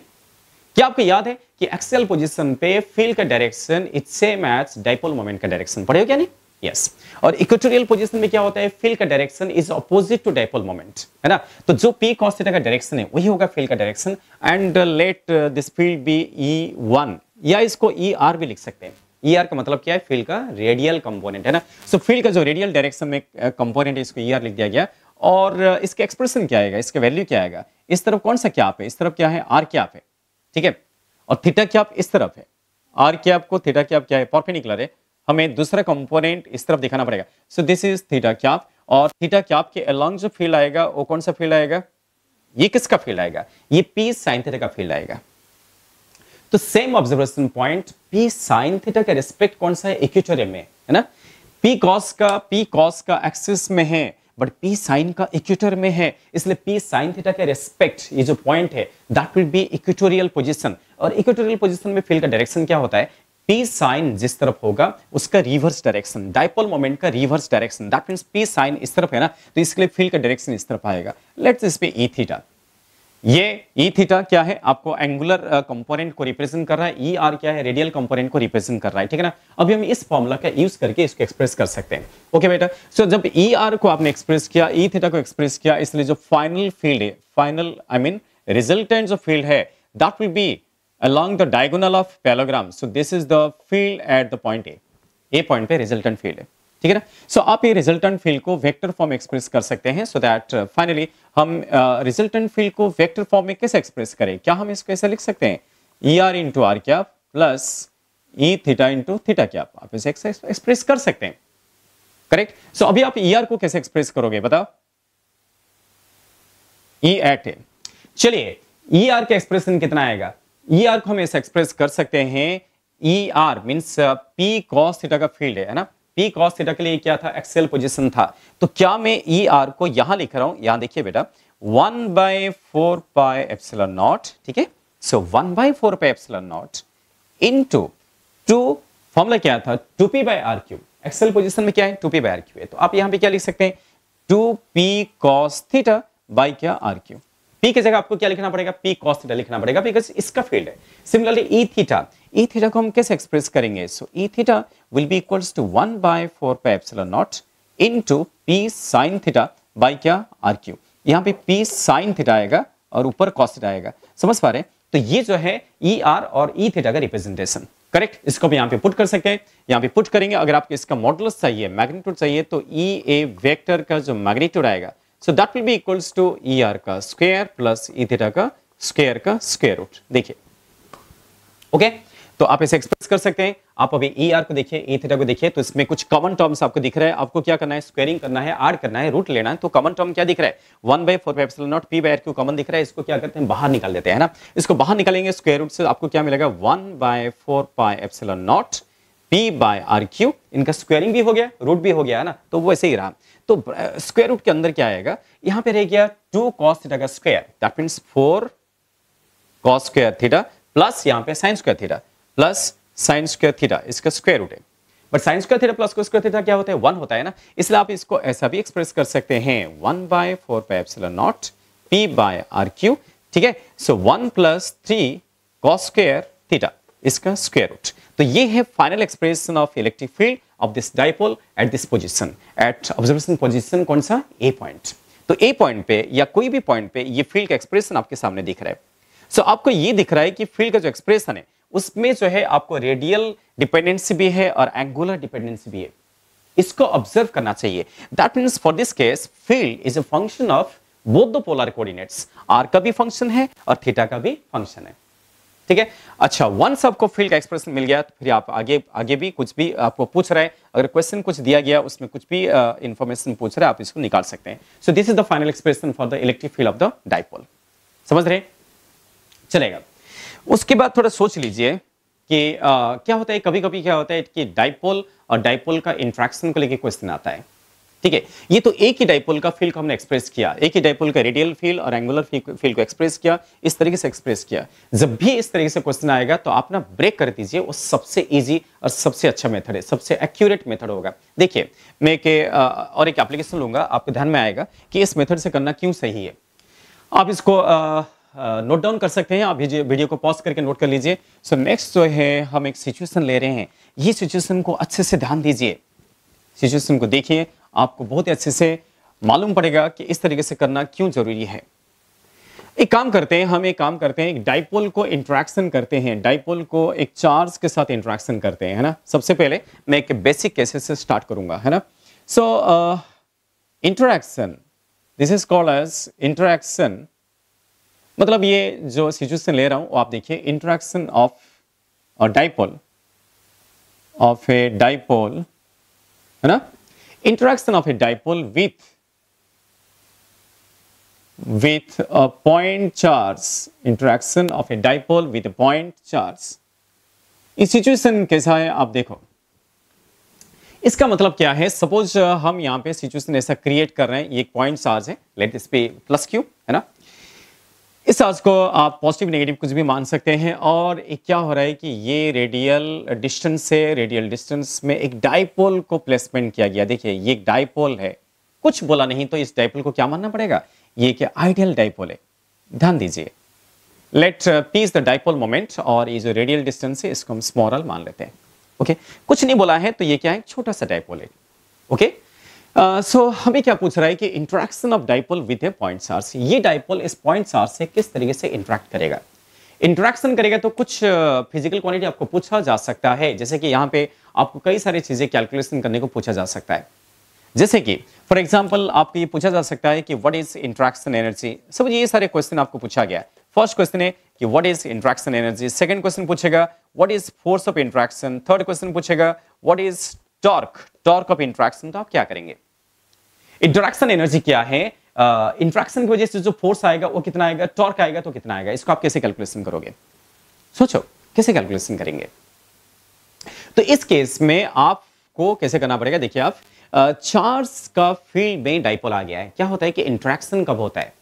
क्या आपको याद है कि एक्सियल पोजीशन पे फील्ड का direction it's same as dipole moment का डायरेक्शन, पढ़े हो क्या नहीं, यस। और इक्वेटोरियल पोजीशन में क्या होता है, फील्ड का direction is opposite to dipole moment, है ना। तो जो P cos थीटा का डायरेक्शन है वही होगा फील्ड का direction. And let this field be E1, या इसको ER भी लिख सकते हैं। ER का मतलब क्या है, फील्ड का रेडियल कंपोनेंट, है ना। सो फील्ड का जो रेडियल डायरेक्शन में कंपोनेंट है इसको ER लिख दिया गया। और इसके एक्सप्रेशन क्या आएगा, इसका वैल्यू क्या आएगा, इस तरफ कौन सा कैप है, इस तरफ क्या है, R कैप है, ठीक है। और थीटा कैप इस तरफ है, R कैप को थीटा कैप क्या है, परपेंडिकुलर है, हमें दूसरा कंपोनेंट इस तरफ दिखाना पड़ेगा। सो दिस इज थीटा कैप, और थीटा कैप के अलोंग जो फील्ड आएगा वो कौन सा फील्ड आएगा, ये किसका फील्ड आएगा, ये P sin थीटा का फील्ड आएगा। तो same observation point P sin theta का रिस्पेक्ट कौन सा है, इक्वेटोरियल में, है ना। P cos का एक्सिस में है, बट P sin का इक्वेटर में है, इसलिए P sin थीटा के रिस्पेक्ट ये जो पॉइंट है that will B equatorial position. और इक्वेटोरियल पोजीशन में फील्ड का डायरेक्शन क्या होता है, P sin जिस तरफ होगा उसका रिवर्स डायरेक्शन, डाइपोल मोमेंट का reverse direction, that means P sin इस तरफ है ना, तो इसके लिए फील्ड का डायरेक्शन इस तरफ आएगा। Let's this be E theta. ये E थीटा क्या है, आपको एंगुलर कंपोनेंट को रिप्रेजेंट कर रहा है, ER क्या है, रेडियल कंपोनेंट को रिप्रेजेंट कर रहा है, ठीक है ना। अभी हम इस फॉर्मूला का यूज करके इसको एक्सप्रेस कर सकते हैं, ओके बेटा। सो जब ER को आपने एक्सप्रेस किया, E थीटा को एक्सप्रेस किया, इसलिए जो फाइनल फील्ड है, फाइनल आई मीन रिजल्टेंट जो फील्ड है that will B along the diagonal of parallelogram. So this is the field at the point A. A point पे रिजल्टेंट फील्ड है, ठीक है ना। सो आप ये रिजल्टेंट फील्ड को वेक्टर फॉर्म एक्सप्रेस कर सकते हैं, सो दैट फाइनली हम रिजल्टेंट फील्ड को वेक्टर फॉर्म में कैसे एक्सप्रेस करें, क्या हम इसको ऐसे लिख सकते हैं, ER into r cap plus E theta into theta cap, आप इसे एक्सप्रेस कर सकते हैं, करेक्ट। सो अभी आप ER को कैसे एक्सप्रेस करोगे बताओ, E एट है, चलिए ई आर का एक्सप्रेशन कितना आएगा? ई आर को हम ऐसे एक्सप्रेस कर सकते हैं, E R means P cos theta का फील्ड है ना, पी कॉस थीटा के लिए क्या था? एक्सेल पोजीशन था। तो क्या मैं ई आर को यहां लिख रहा हूं, यहां देखिए बेटा 1/4 पाई एप्सिलॉन नॉट, ठीक है। So 1/4 pi epsilon naught into 2, formula क्या था? 2p by r cube. Axial position में क्या है? 2p बाय आर क्यूब है। तो आप यहां पे क्या लिख सकते हैं? 2p cos थीटा बाय क्या? R cube. p की जगह आपको क्या लिखना पड़ेगा? p cos थीटा लिखना पड़ेगा, बिकॉज इसका फील्ड है। सिमिलरली e थीटा को हम कैसे एक्सप्रेस करेंगे? So e theta will be equals to 1/4 pi epsilon naught into p sin theta by क्या? R cube. यहां पे p sin थीटा आएगा और ऊपर cos थीटा आएगा। समझ पा रहे हैं? तो ये जो है ई आर और ई थीटा का रिप्रेजेंटेशन, करेक्ट। इसको भी यहां पे पुट कर सकते हैं, यहां पे पुट करेंगे। अगर आपको इसका मॉडुलस चाहिए, मैग्नीट्यूड चाहिए, तो ई ए वेक्टर का जो मैग्नीट्यूड आएगा, so that will be equals to E r का स्क्वायर प्लस ई थीटा का स्क्वायर रूट। देखिए, ओके, तो आप इसे एक्सप्रेस कर सकते हैं। आप अभी ई आर को देखिए, ई थीटा को देखिए, तो इसमें कुछ कॉमन टर्म्स आपको दिख रहा है। आपको क्या करना है? स्क्वायरिंग करना है, ऐड करना है, रूट लेना है। तो कॉमन टर्म क्या दिख रहा है? 1/4 pi epsilon naught p by r cube common दिख रहा है। इसको क्या करते हैं? बाहर निकाल देते हैं ना। इसको बाहर निकालेंगे स्क्वायर रूट से, आपको क्या मिलेगा? 1/4 pi epsilon naught p by r cube. इनका स्क्वायरिंग भी हो गया, रूट भी हो गया है ना, तो वो ऐसे ही रहा। तो स्क्वायर रूट के अंदर क्या आएगा? यहां पे रह गया 2 cos थीटा का square, that means 4 cos square theta plus यहां पे sin square theta plus sin square theta, इसका स्क्वायर रूट है। But sin square theta plus cos square theta क्या होता है? 1 होता है ना। इसलिए आप इसको ऐसा भी एक्सप्रेस कर सकते हैं, 1/4 pi epsilon naught p by r cube, ठीक है। So 1 plus 3 cos square theta, इसका स्क्वायर रूट। तो ये है final expression of electric field of this dipole at this position, at observation position कौन सा? A point. तो ए पॉइंट पे या कोई भी पॉइंट पे ये फील्ड का एक्सप्रेशन आपके सामने दिख रहा है। सो आपको ये दिख रहा है कि फील्ड का जो एक्सप्रेशन है उसमें जो है आपको रेडियल डिपेंडेंसी भी है और एंगुलर डिपेंडेंसी भी है। इसको ऑब्जर्व करना चाहिए। That means for this case field is a function of both the polar coordinates. R का भी फंक्शन है और थीटा का भी फंक्शन है, ठीक है। अच्छा, वंस आपको फील्ड का एक्सप्रेशन मिल गया तो फिर आप आगे भी कुछ भी आपको पूछ रहा है, अगर क्वेश्चन कुछ दिया गया उसमें कुछ भी इंफॉर्मेशन पूछ रहा है, आप इसको निकाल सकते हैं। So this is the final expression for the electric field of the dipole. समझ रहे? चलेगा। उसके बाद थोड़ा सोच लीजिए कि क्या होता है, कभी कभी क्या होता है कि डाइपोल और डाइपोल का इंट्रैक्शन को लेकर क्वेश्चन आता है, ठीक है। ये तो एक ही डाइपोल का फील्ड को हमने एक्सप्रेस किया, एक ही डाइपोल का रेडियल फील्ड और एंगुलर फील्ड को एक्सप्रेस किया, इस तरीके से एक्सप्रेस किया। जब भी इस तरीके से क्वेश्चन आएगा तो आप ना ब्रेक कर दीजिए, वो सबसे इजी और सबसे अच्छा मेथड है, सबसे एक्यूरेट मेथड होगा। देखिए, मैं और एक एप्लीकेशन लूंगा, आपको ध्यान में आएगा कि इस मेथड से करना क्यों सही है। आप इसको नोट डाउन कर सकते हैं, आप वीडियो को पॉज करके नोट कर लीजिए। सो नेक्स्ट जो है हम एक सिचुएशन ले रहे हैं, ये सिचुएशन को अच्छे से ध्यान दीजिए, सिचुएशन को देखिए, आपको बहुत ही अच्छे से मालूम पड़ेगा कि इस तरीके से करना क्यों जरूरी है। एक काम करते हैं, एक डाइपोल को इंटरेक्शन करते हैं, डाइपोल को एक चार्ज के साथ इंटरेक्शन करते हैं, है ना। सबसे पहले मैं एक बेसिक केसेस से स्टार्ट करूंगा, है ना। So interaction, this is called as interaction. मतलब ये जो सिचुएशन ले रहा हूं वो आप देखिए, इंटरेक्शन ऑफ डाइपोल, है ना। Interaction of a dipole with a point charge, interaction of a dipole with a point charge। इस सिचुएशन कैसा है आप देखो, इसका मतलब क्या है? सपोज हम यहां पे सिचुएशन ऐसा क्रिएट कर रहे हैं, ये एक पॉइंट चार्ज है, let this be plus q, है ना। इस चार्ज को आप पॉजिटिव नेगेटिव कुछ भी मान सकते हैं। और एक क्या हो रहा है कि ये रेडियल डिस्टेंस में एक डाइपोल को प्लेसमेंट किया गया। देखिए, ये एक डाइपोल है, कुछ बोला नहीं तो इस डाइपोल को क्या मानना पड़ेगा? ये क्या आइडियल डाइपोल है। ध्यान दीजिए, let p is the dipole moment और ये जो रेडियल डिस्टेंस है इसको हम स्मॉल r मान लेते हैं। ओके, कुछ नहीं बोला है तो ये क्या है? छोटा सा डाइपोल है। ओके, सो हमें क्या पूछ रहा है कि interaction of dipole with A point charge. ये डाइपोल इस पॉइंट चार्ज से किस तरीके से इंटरेक्ट करेगा? इंटरेक्शन करेगा तो कुछ फिजिकल क्वांटिटी आपको पूछा जा सकता है, जैसे कि यहाँ पे आपको कई सारी चीजें कैलकुलेशन करने को पूछा जा सकता है। जैसे कि फॉर एग्जांपल आपको ये पूछा जा सकता है कि व्हाट इज इंटरेक्शन एनर्जी। सब ये सारे क्वेश्चन आपको पूछा गया। फर्स्ट क्वेश्चन है कि what is interaction energy, second question पूछेगा what is force of interaction, third question पूछेगा what is torque of interaction. तो आप क्या करेंगे? इंटरेक्शन एनर्जी क्या है? इंट्रैक्शन की वजह से जो फोर्स आएगा वो कितना आएगा, टॉर्क आएगा तो कितना आएगा, इसको आप कैसे कैलकुलेशन करोगे, सोचो कैसे कैलकुलेशन करेंगे। तो इस केस में आपको कैसे करना पड़ेगा, देखिए आप चार्ज का फील्ड में डाइपोल आ गया है, क्या होता है कि इंट्रैक्शन कब होता है,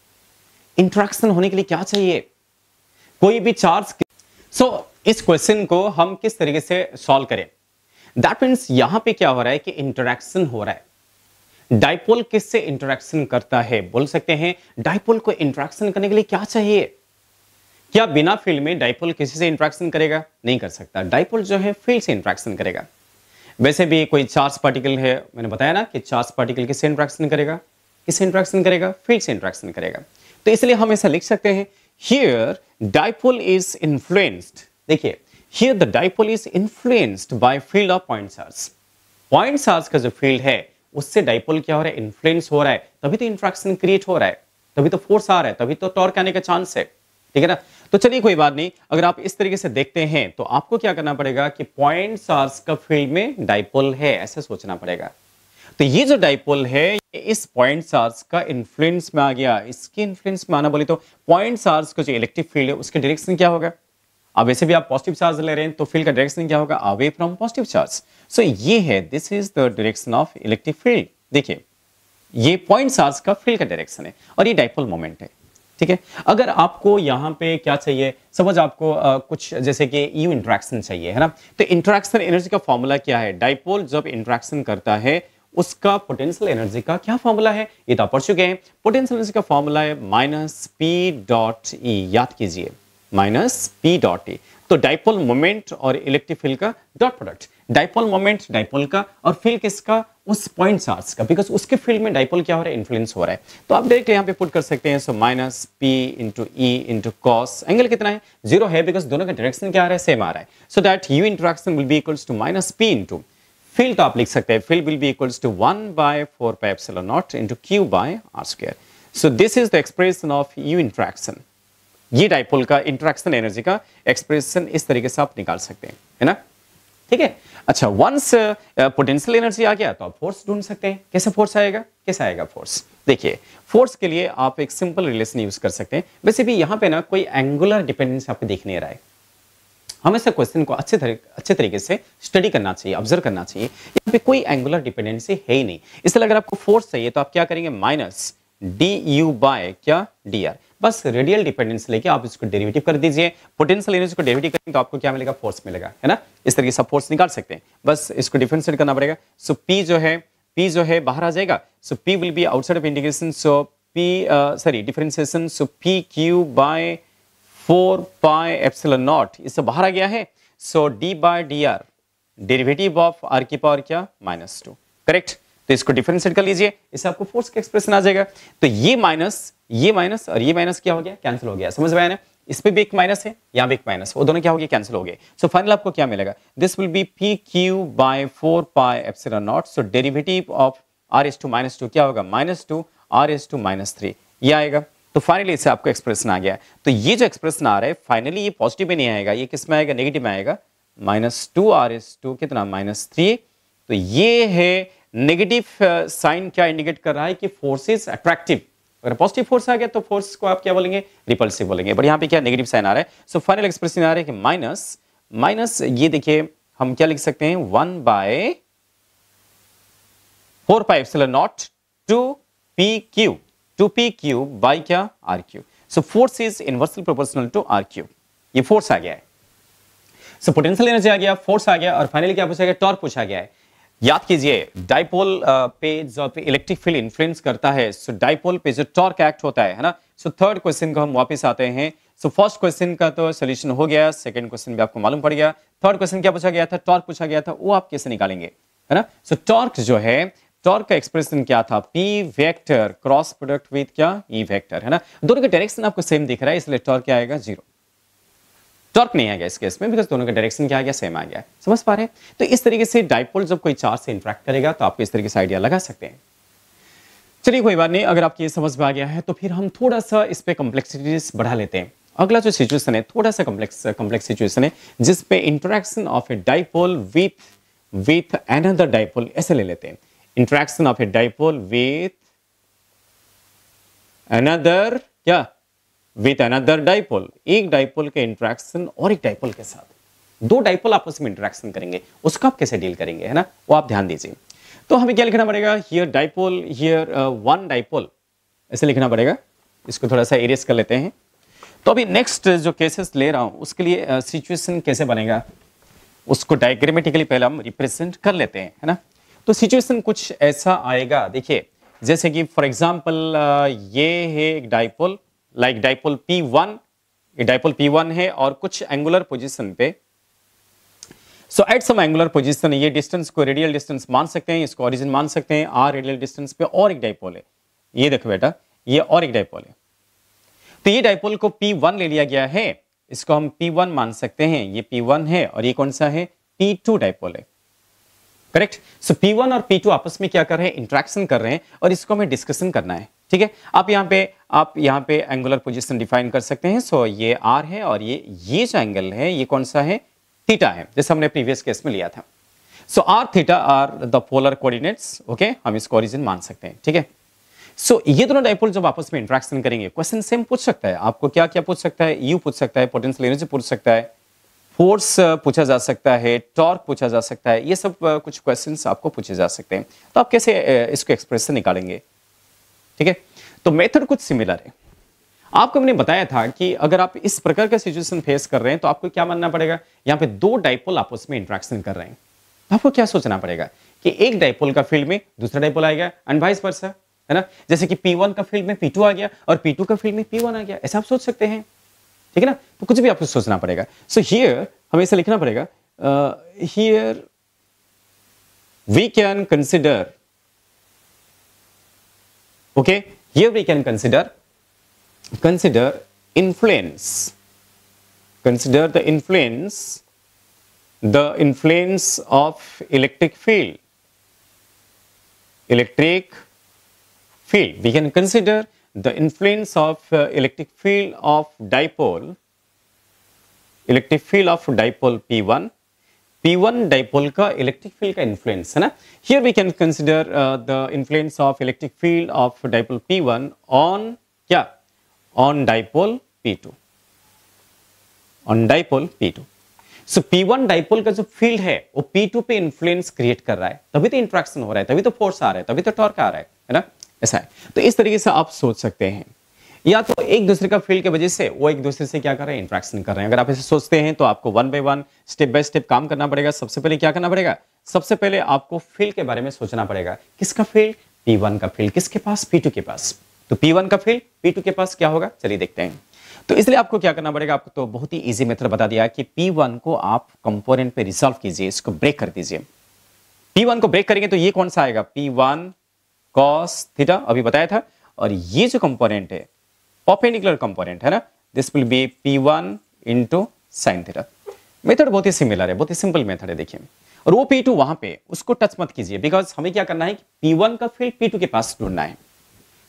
इंट्रैक्शन होने के लिए क्या चाहिए, कोई भी चार्ज। इस क्वेश्चन को हम किस तरीके से सॉल्व करें, दैट मीन्स यहां पे क्या हो रहा है कि इंटरेक्शन हो रहा है। डाइपोल किससे इंटरेक्शन करता है, बोल सकते हैं डाइपोल को इंटरेक्शन करने के लिए क्या चाहिए, क्या बिना फील्ड में डाइपोल किसी से इंटरेक्शन करेगा, नहीं कर सकता। डाइपोल जो है फील्ड से इंटरेक्शन करेगा। वैसे भी कोई चार्ज पार्टिकल है, मैंने बताया ना कि चार्ज पार्टिकल किससे इंटरेक्शन करेगा, किससे इंटरेक्शन करेगा, फील्ड से इंटरेक्शन करेगा। तो इसलिए हम ऐसा लिख सकते हैं, हियर डाइपोल इज इन्फ्लुएंस्ड, देखिए here the dipole is influenced by field of point charge. Point charge का जो फील्ड है उससे डाइपोल क्या हो रहा है, इन्फ्लुएंस हो रहा है, तभी तो इंटरेक्शन क्रिएट हो रहा है, तभी तो फोर्स आ रहा है, तभी तो टॉर्क आने का चांस है, ठीक है ना। तो चलिए कोई बात नहीं, अगर आप इस तरीके से देखते हैं तो आपको क्या करना पड़ेगा कि पॉइंट चार्ज का फील्ड में डाइपोल है, ऐसा सोचना पड़ेगा। तो ये जो डाइपोल है ये इस पॉइंट चार्ज का इन्फ्लुएंस में आ गया, इसके इन्फ्लुएंस में आना बोले तो पॉइंट चार्ज का जो इलेक्ट्रिक फील्ड है उसके डायरेक्शन क्या होगा, अब वैसे भी आप पॉजिटिव चार्ज ले रहे हैं तो फील्ड का डायरेक्शन क्या होगा, अवे फ्रॉम पॉजिटिव चार्ज। सो ये है, this is the direction of electric field. देखिए ये पॉइंट चार्ज का फील्ड का डायरेक्शन है और ये डाइपोल मोमेंट है, ठीक है। अगर आपको यहाँ पे क्या चाहिए, समझ आपको कुछ जैसे कि यू इंटरेक्शन चाहिए, है ना, तो इंटरेक्शन एनर्जी का फॉर्मूला क्या है, डाइपोल जब इंटरेक्शन करता है उसका पोटेंशियल एनर्जी का क्या फॉर्मूला है, ये तो आप पढ़ चुके हैं। पोटेंशियल एनर्जी का फॉर्मूला है माइनस पी डॉट ई, याद कीजिए माइनस पी डॉट ई। तो डाइपोल मोमेंट और इलेक्ट्रिक फील्ड का dot product, dipole moment dipole का और फील्ड किसका, उस पॉइंट चार्ज का, बिकॉज उसके फील्ड में डाइपोल क्या हो रहा है, इन्फ्लुएंस हो रहा है। तो आप डायरेक्ट यहाँ पे पुट कर सकते हैं, so minus p into E into cos, angle कितना है, 0 है, बिकॉज दोनों का डायरेक्शन क्या आ रहा है, सेम आ रहा है। So that U interaction will be equals to minus p into field, तो आप लिख सकते हैं field will be equals to 1/4 pi epsilon naught into q by r square. So this is the expression of U interaction. ये dipole का interaction energy का expression इस तरीके से आप निकाल सकते हैं, है ना, ठीक है। अच्छा, वंस पोटेंशियल एनर्जी आ गया तो आप फोर्स ढूंढ सकते हैं, कैसे फोर्स आएगा, कैसे आएगा फोर्स। देखिए फोर्स के लिए आप एक सिंपल रिलेशन यूज कर सकते हैं। वैसे भी यहाँ पे ना कोई एंगुलर डिपेंडेंस आपको दिख नहीं रहा है, हमेशा क्वेश्चन को अच्छे तरीके से स्टडी करना चाहिए, ऑब्जर्व करना चाहिए। यहाँ पे कोई एंगुलर डिपेंडेंसी है ही नहीं, इसलिए अगर आपको फोर्स चाहिए तो आप क्या करेंगे, माइनस डी यू बाय क्या डी आर, बस रेडियल डिपेंडेंस लेके आप इसको डेरिवेटिव कर दीजिए। पोटेंशियल एनर्जी को डेरिवेटिव करेंगे तो आपको क्या मिलेगा, फोर्स मिलेगा, है ना। इस तरीके से फोर्स निकाल सकते हैं, बस इसको डिफरेंशिएट करना पड़ेगा। सो P जो है बाहर आ जाएगा, so P will be outside of integration, so differentiation, so p q by 4 pi epsilon naught, इससे बाहर आ गया है। So d by d r, derivative of r की पावर क्या, -2, करेक्ट। तो इसको डिफरेंशिएट कर लीजिए, इससे आपको फोर्स का एक्सप्रेशन आ जाएगा। तो ये माइनस और ये माइनस क्या हो गया, कैंसिल हो गया, समझ में आया ना। इस पे भी एक माइनस है, यहाँ भी एक माइनस, वो दोनों क्या हो गए, कैंसिल हो गए। सो फाइनल आपको क्या मिलेगा, this will be p q by 4 pi epsilon naught. So derivative of r is to -2 क्या होगा, -2 आर इज टू -3, ये आएगा। तो फाइनली इससे आपको एक्सप्रेशन आ गया। तो ये जो एक्सप्रेशन आ रहा है फाइनली ये पॉजिटिव में नहीं आएगा, ये किस में आएगा, नेगेटिव में आएगा, -2 आर इज टू कितना, -3। तो ये है नेगेटिव साइन, क्या इंडिकेट कर रहा है कि फोर्स इज अट्रैक्टिव। अगर पॉजिटिव फोर्स आ गया तो फोर्स को आप क्या बोलेंगे, रिपल्सिव बोलेंगे, बट यहाँ पे क्या नेगेटिव साइन आ रहा है। सो फाइनल एक्सप्रेशन आ रहा है कि माइनस ये देखिए हम क्या लिख सकते हैं, 1/4 pi epsilon naught two p q by क्या, r cube. So force is inversely proportional to r Q, ये फोर्स आ गया है। सो पोटेंशियल एनर्जी आ गया, फोर्स आ गया, और फाइनली क्या पूछा गया, टॉर्क पूछा गया है। याद कीजिए डाइपोल पे जब इलेक्ट्रिक फील्ड इन्फ्लुएंस करता है, सो डाइपोल पे जो टॉर्क एक्ट होता है ना। सो थर्ड क्वेश्चन को हम वापस आते हैं। सो फर्स्ट क्वेश्चन का तो सोल्यूशन हो गया, सेकंड क्वेश्चन भी आपको मालूम पड़ गया। थर्ड क्वेश्चन क्या पूछा गया था, टॉर्क पूछा गया था, वो आप कैसे निकालेंगे, है ना। सो टॉर्क जो है, टॉर्क का एक्सप्रेशन क्या था, P vector cross product with क्या, ई वेक्टर, है ना। दोनों का डायरेक्शन आपको सेम दिख रहा है, इसलिए टॉर्क क्या आएगा, 0। टॉर्क नहीं आ गया इस केस में, बिकॉज दोनों का डायरेक्शन क्या आ गया, सेम आ गया। समझ पा रहे हैं। तो इस तरीके से डाइपोल जब कोई चार्ज से इंटरेक्ट करेगा तो आपको इस तरीके से आइडिया लगा सकते हैं। चलिए कोई बात नहीं, अगर आपको ये समझ में आ गया है तो फिर हम थोड़ा सा इस पे कॉम्प्लेक्सिटीज बढ़ा लेते हैं। अगला जो सिचुएशन है थोड़ा सा कॉम्प्लेक्स सिचुएशन है, जिसपे interaction of a dipole with another dipole ऐसे ले लेते हैं। Interaction of a dipole with another क्या, विथ अनदर डाइपोल, एक डाइपोल के इंटरेक्शन और एक डाइपोल के साथ, दो डाइपोल आपस में इंटरेक्शन करेंगे, उसको आप कैसे डील करेंगे, है ना, वो आप ध्यान दीजिए। तो हमें क्या लिखना पड़ेगा, here dipole, here one dipole, ऐसे लिखना पड़ेगा। इसको थोड़ा सा एरेज कर लेते हैं। तो अभी नेक्स्ट जो केसेस ले रहा हूं उसके लिए सिचुएशन कैसे बनेगा उसको डायग्रामेटिकली पहले हम रिप्रेजेंट कर लेते हैं, है ना। तो सिचुएशन कुछ ऐसा आएगा, देखिए जैसे कि फॉर एग्जांपल ये है एक डाइपोल, लाइक डाइपोल P1, ये डाइपोल P1 है और कुछ एंगुलर पोजीशन पे, सो एट सम एंगुलर पोजीशन, ये डिस्टेंस को रेडियल डिस्टेंस मान सकते हैं, इसको ओरिजिन मान सकते हैं, r रेडियल डिस्टेंस पे और एक डाइपोल है, ये देखो बेटा, ये और एक डाइपोल है। तो ये डाइपोल को P1 ले लिया गया है, इसको हम P1 मान सकते हैं, ये P1 है और ये कौन सा है, P2 डाइपोल है, करेक्ट। सो P1 और P2 आपस में क्या कर रहे हैं, इंटरेक्शन कर रहे हैं और इसको हमें डिस्कशन करना है, ठीक है। आप यहाँ पे एंगुलर पोजीशन डिफाइन कर सकते हैं। सो ये R है और ये जो एंगल है ये कौन सा है, थीटा है, जैसे हमने प्रीवियस केस में लिया था। So R theta are the polar coordinates, okay, हम इसको ओरिजिन मान सकते हैं, ठीक है। सो ये दोनों डाइपोल जब आपस में इंटरेक्शन करेंगे, क्वेश्चन सेम पूछ सकता है आपको, क्या क्या पूछ सकता है, यू पूछ सकता है, पोटेंशियल एनर्जी पूछ सकता है, फोर्स पूछा जा सकता है, टॉर्क पूछा जा सकता है, ये सब कुछ क्वेश्चंस आपको पूछे जा सकते हैं। तो आप कैसे इसको एक्सप्रेशन निकालेंगे, ठीक है। तो मेथड कुछ सिमिलर है। आपको मैंने बताया था कि अगर आप इस प्रकार का सिचुएशन फेस कर रहे हैं तो आपको क्या मानना पड़ेगा, यहाँ पे दो डाइपोल आपस में इंटरेक्शन कर रहे हैं, तो आपको क्या सोचना पड़ेगा कि एक डाइपोल का फील्ड में दूसरा डाइपोल आएगा एंड वाइस वर्सा, है ना। जैसे कि P1 का फील्ड में P2 आ गया और P2 का फील्ड में P1 आ गया, ऐसा आप सोच सकते हैं, ठीक है ना। तो कुछ भी आपको सोचना पड़ेगा। सो हियर हमें ऐसा लिखना पड़ेगा, here we can consider, okay, here we can consider influence, consider the influence of electric field. We can consider the influence of electric field of dipole P1 dipole का electric field का influence, है ना। Here we can consider the influence of electric field of dipole P1 on क्या, on dipole P2, so P1 dipole का जो field है वो P2 पे इंफ्लुएंस क्रिएट कर रहा है, तभी तो इंट्रैक्शन हो रहा है, तभी तो फोर्स आ रहा है, तभी तो टॉर्क आ रहा है ना, ऐसा है। तो इस तरीके से आप सोच सकते हैं, या तो एक दूसरे का फील्ड की वजह से वो एक दूसरे से क्या कर रहे हैं, इंट्रैक्शन कर रहे हैं। अगर आप ऐसे सोचते हैं तो आपको one by one step by step काम करना पड़ेगा। सबसे पहले क्या करना पड़ेगा, सबसे पहले आपको फील्ड के बारे में सोचना पड़ेगा, किसका फील्ड, P1 का फील्ड किसके पास, P2 के पास। तो P1 का फील्ड P2 के पास क्या होगा, चलिए देखते हैं। तो इसलिए आपको क्या करना पड़ेगा, आपको तो बहुत ही इजी मेथड बता दिया कि P1 को आप कंपोनेंट पे रिजॉल्व कीजिए, इसको ब्रेक कर दीजिए। P1 को ब्रेक करेंगे तो ये कौन सा आएगा, P1 cos थीटा, अभी बताया था। और ये जो कंपोनेंट है परपेंडिकुलर कंपोनेंट है ना, this will B P1 into sine theta. Method बहुत ही सिमिलर है, बहुत ही सिंपल मेथड है, देखिए। और वो P2 वहां पे उसको टच मत कीजिए, बिकॉज हमें क्या करना है कि P1 का फील्ड P2 के पास ढूंढना है।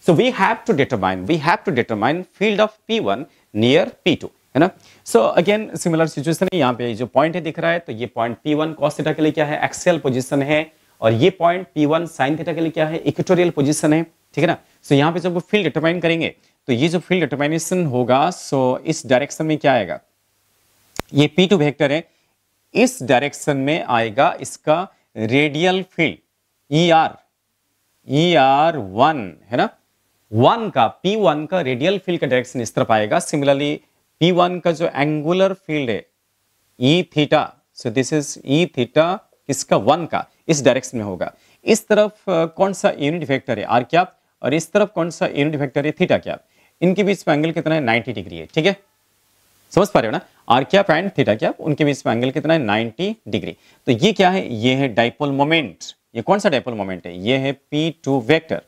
So we have to determine field of P1 near P2, है ना। So again similar situation है, यहाँ पे जो पॉइंट है दिख रहा है, तो ये पॉइंट P1 cos थीटा के लिए क्या है, एक्सियल पोजीशन है, और ये पॉइंट P1 sin थीटा के लिए क्या है, इक्वेटोरियल पोजीशन है, ठीक है ना। सो यहाँ पे जब वो फील्ड डिटरमाइन करेंगे तो ये जो फील्ड डिटरमाइनेशन होगा, सो इस डायरेक्शन में क्या आएगा, ये P2 वेक्टर है, इस डायरेक्शन में आएगा इसका रेडियल फील्ड ER1, है ना। P1 का रेडियल फील्ड का डायरेक्शन इस तरफ आएगा। सिमिलरली P1 का जो एंगुलर फील्ड है E theta, so this is E theta किसका, 1 का, इस डायरेक्शन में होगा। इस तरफ कौन सा यूनिट वेक्टर है, आर कैप, और इस तरफ कौन सा यूनिट वेक्टर है, थीटा कैप। इनके बीच में एंगल कितना है, 90 डिग्री है, ठीक है, समझ पा रहे हो ना। R cap and theta cap, उनके बीच में एंगल कितना है, 90 डिग्री। तो ये क्या है, ये है डाइपोल मोमेंट। ये कौन सा डाइपोल मोमेंट है, ये है P2 वेक्टर।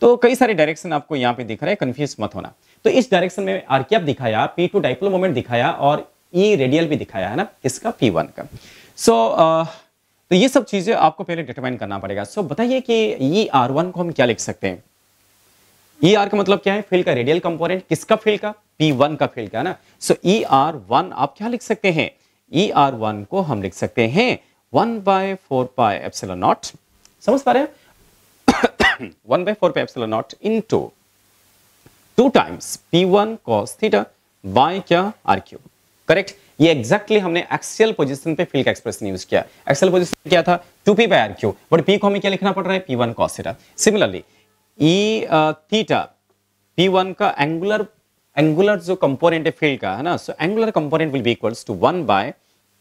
तो कई सारे डायरेक्शन आपको यहाँ पे दिख रहा है, कंफ्यूज मत होना। तो इस डायरेक्शन में आर कैप दिखाया, P2 डाइपोल मोमेंट दिखाया, और E रेडियल भी दिखाया, है ना, इसका P1 का। तो ये सब चीजें आपको पहले डिटरमाइन करना पड़ेगा। सो बताइए कि ER1 को हम क्या लिख सकते हैं। ER का मतलब क्या है, फील्ड का रेडियल कंपोनेंट, किसका फील्ड का, P1 का फील्ड का, है ना। सो ER1 आप क्या लिख सकते हैं, ER1 को हम लिख सकते हैं 1/4 पाई एप्सिलॉन नॉट, समझ पा रहे हैं, 1/4 pi epsilon naught into 2 times P1 cos theta by क्या आर क्यूब। करेक्ट, ये एग्जैक्टली हमने एक्सियल पोजीशन पे फील्ड का एक्सप्रेशन यूज किया। एक्सियल पोजीशन क्या था 2p by r cube, but p को हमें क्या लिखना पड़ रहा है P1 cos theta. Similarly E theta P1 का एंगुलर जो कंपोनेंट है फील्ड का, है ना, so angular component will be equals to 1 by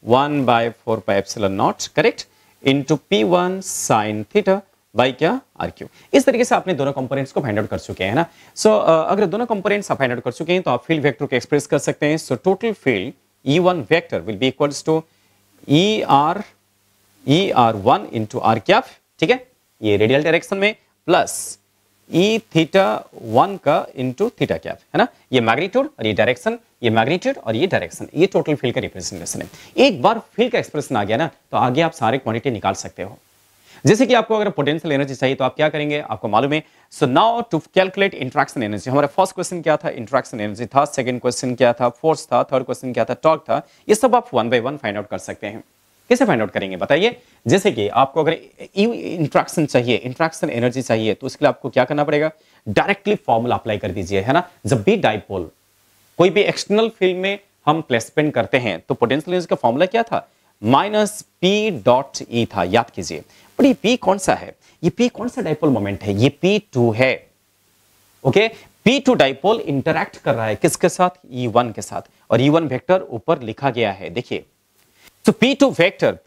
4 pi epsilon naught, correct, into P1 sin theta by क्या आर क्यूब। इस तरीके से आपने दोनों कंपोनेंट्स को फाइंड आउट कर चुके हैं ना। सो अगर दोनों कंपोनेंट्स आप फाइंड आउट कर चुके हैं तो आप फील्ड वेक्टर को एक्सप्रेस कर सकते हैं। So total field E1 vector will be equals to ER1 into r cap, ठीक है, ये रेडियल डायरेक्शन में, प्लस ई थीटा 1 का इंटू थीटा कैप, है ना, ये मैग्नीट्यूड और ये डायरेक्शन, ये मैग्नीट्यूड और ये डायरेक्शन, ये टोटल फील्ड का रिप्रेजेंटेशन है। एक बार फील्ड का एक्सप्रेशन आ गया ना तो आगे आप सारे क्वांटिटी निकाल सकते हो। जैसे कि आपको अगर पोटेंशियल एनर्जी चाहिए तो आप क्या करेंगे, आपको मालूम है। So now to calculate interaction energy, हमारा फर्स्ट क्वेश्चन क्या था, इंटरेक्शन एनर्जी था, सेकंड क्वेश्चन क्या था, फोर्स था, थर्ड क्वेश्चन क्या था, टॉर्क था। ये सब आप 1 बाय 1 फाइंड आउट कर सकते हैं। कैसे फाइंड आउट करेंगे बताइए। जैसे कि आपको अगर इंटरेक्शन चाहिए, इंटरेक्शन एनर्जी चाहिए, तो उसके लिए आपको क्या करना पड़ेगा, डायरेक्टली फॉर्मूला अप्लाई कर दीजिए, है ना। जब भी डाइपोल कोई भी एक्सटर्नल फील्ड में हम प्लेसमेंट करते हैं तो पोटेंशियल एनर्जी का फॉर्मूला क्या था, माइनस पी डॉट ई था, याद कीजिए। पर ये पी कौन सा है, ये पी कौन सा डाइपोल मोमेंट है, ये P2 है। ओके, P2 डाइपोल इंटरैक्ट कर रहा है किसके साथ, E1 के साथ, और E1 वेक्टर ऊपर लिखा गया है, देखिए। तो P2 वेक्टर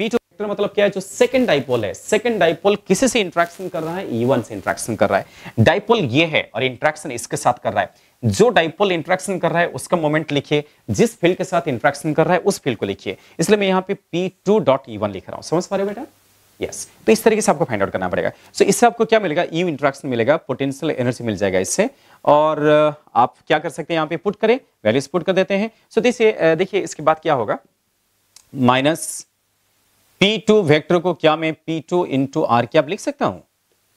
मतलब क्या है, जो सेकंड डाइपोल है, सेकंड डाइपोल किसी से इंटरेक्शन कर रहा है, E1 से इंटरेक्शन कर रहा है। डाइपोल ये है और इंटरेक्शन इसके साथ कर रहा है। जो डाइपोल इंटरेक्शन कर रहा है उसका मोमेंट लिखिए, जिस फील्ड के साथ इंटरेक्शन कर रहा है उस फील्ड को लिखिए। इसलिए मैं यहां पे P2 डॉट E1 लिख रहा हूं, समझ पा रहे हो बेटा। यस, तो इस तरीके से आपको फाइंड आउट करना पड़ेगा। सो इससे आपको क्या मिलेगा, यू इंटरेक्शन मिलेगा, पोटेंशियल एनर्जी मिल जाएगा इससे। और आप क्या कर सकते हैं, यहां पे पुट करें, वैल्यूज पुट कर देते हैं। सो देखिए इसके बाद क्या होगा, माइनस P2 वेक्टर को क्या मैं P2 इंटू आर कैप लिख सकता हूं।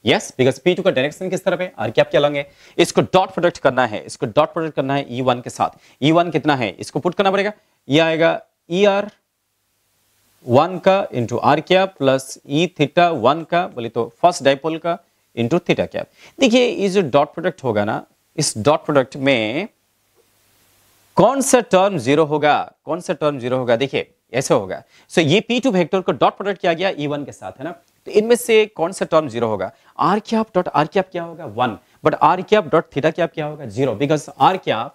यस, बिकॉज P2 का डायरेक्शन किस तरफ है, आर कैप क्या लंग है। इसको डॉट प्रोडक्ट करना है, इसको डॉट प्रोडक्ट करना है E1 के साथ। E1 कितना है, इसको पुट करना पड़ेगा, ये आएगा ER1 का into r cap plus E theta 1 का, बोले तो फर्स्ट डाइपोल का, इंटू थीटा कैप। देखिए ये जो डॉट प्रोडक्ट होगा ना, इस डॉट प्रोडक्ट में कौन सा टर्म जीरो होगा, कौन सा टर्म जीरो होगा, देखिए ऐसे होगा। सो ये P2 vector co dot product किया गया E1 के साथ, है ना, तो इनमें से कौन सा टर्म जीरो होगा, r cap dot r cap क्या होगा 1, but r cap dot theta cap क्या होगा 0, बिकॉज आर कैप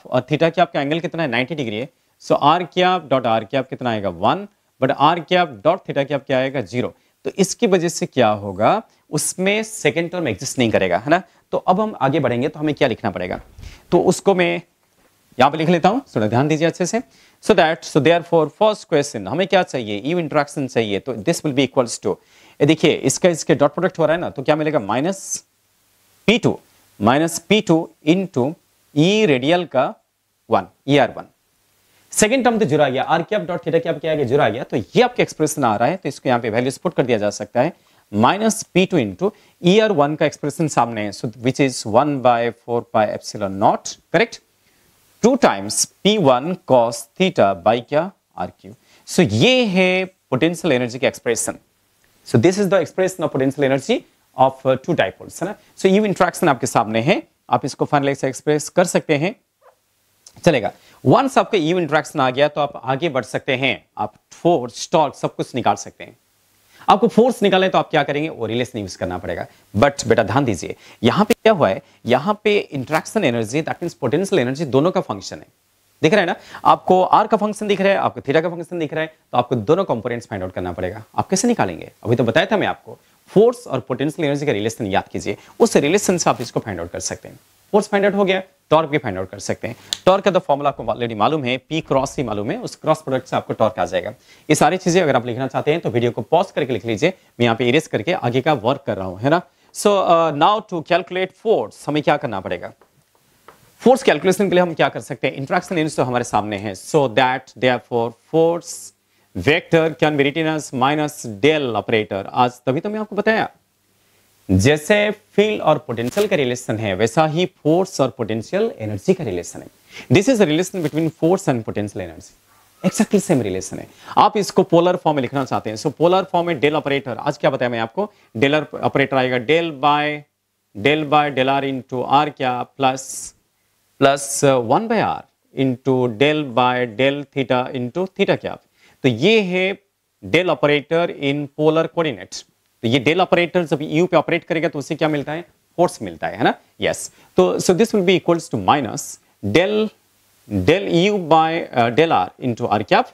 और थीटा कैप का एंगल कितना है 90 डिग्री है। So r cap dot r cap कितना आएगा 1, but r cap dot theta cap क्या आएगा 0। तो इसकी वजह से क्या होगा, उसमें सेकेंड टर्म एग्जिस्ट नहीं करेगा, है ना। तो अब हम आगे बढ़ेंगे तो हमें क्या लिखना पड़ेगा, तो उसको मैं यहां पे लिख लेता हूं, थोड़ा ध्यान दीजिए अच्छे से। सो देयरफॉर फर्स्ट क्वेश्चन हमें क्या चाहिए, यू इंटरेक्शन चाहिए, तो this will be equals to, देखिए इसके डॉट प्रोडक्ट हो रहा है ना, तो क्या मिलेगा, माइनस P2 इंटू ई रेडियल का 1 ER1। सेकेंड टर्म तो जुड़ा गया, r cap dot theta cap क्या आ गया, जुड़ा गया, तो ये आपके एक्सप्रेशन आ रहा है, तो इसको यहाँ पे वैल्यूज पुट कर दिया जा सकता है, माइनस P2 इंटू ER1 का एक्सप्रेशन सामने है, so which is 1 by 4 pi epsilon naught, correct, 2 times P1 cos theta by क्या आर क्यू। सो ये है पोटेंशियल एनर्जी का expression. So this is the expression of potential energy of two dipoles, है ना। So you interaction आपके सामने है, आप इसको फाइनली से एक्सप्रेस कर सकते हैं, चलेगा। वंस आपका यू इंटरेक्शन आ गया तो आप आगे बढ़ सकते हैं, आप फोर्स टॉर्क सब कुछ निकाल सकते हैं। आपको फोर्स निकालने तो आप क्या करेंगे, वो रिलेशन यूज करना पड़ेगा। बट बेटा ध्यान दीजिए, यहां पे क्या हुआ है, यहां पे interaction energy that means potential energy दोनों का फंक्शन है, दिख रहा है ना, आपको आर का फंक्शन दिख रहा है, आपको थीटा का फंक्शन दिख रहा है, तो आपको दोनों कंपोनेंट्स फाइंड आउट करना पड़ेगा। आप कैसे निकालेंगे, अभी तो बताया था मैं आपको, फोर्स और पोटेंशियल एनर्जी का रिलेशन याद कीजिए, उस रिलेशन से आप इसको फाइंड आउट कर सकते हैं। फोर्स फाइंड आउट हो गया, टॉर्क भी फाइंड आउट कर सकते हैं। टॉर्क का द फॉर्मूला आपको ऑलरेडी मालूम है, P क्रॉस ही मालूम है, उस क्रॉस प्रोडक्ट से आपको टॉर्क आ जाएगा। ये सारी चीजें अगर आप लिखना चाहते हैं तो वीडियो को पॉज करके लिख लीजिए, मैं यहाँ पे इरेज करके आगे का वर्क कर रहा हूँ, है ना। So now to calculate force हमें क्या करना पड़ेगा, फोर्स कैलकुलेशन के लिए हम क्या कर सकते हैं, इंटरेक्शन एनर्जी तो हमारे सामने है, so that therefore force vector can be written as minus del operator. आज तभी तो मैं आपको बताया, जैसे फील्ड और पोटेंशियल का रिलेशन है वैसा ही फोर्स और पोटेंशियल एनर्जी का रिलेशन है। This is the relation between force and potential energy, exactly same relation है। आप इसको पोलर फॉर्म में लिखना चाहते हैं, सो पोलर फॉर्म में डेल ऑपरेटर, आज क्या बताया मैं आपको, डेल ऑपरेटर आएगा del by del by del r into r cap plus 1/r into del by del theta into theta cap. तो ये है del operator in polar coordinate. तो ये डेल ऑपरेटर जब यू पे ऑपरेट करेगा तो उसे क्या मिलता है, फोर्स मिलता है ना। यस, तो so this will be equals to minus del del U by del r into r cap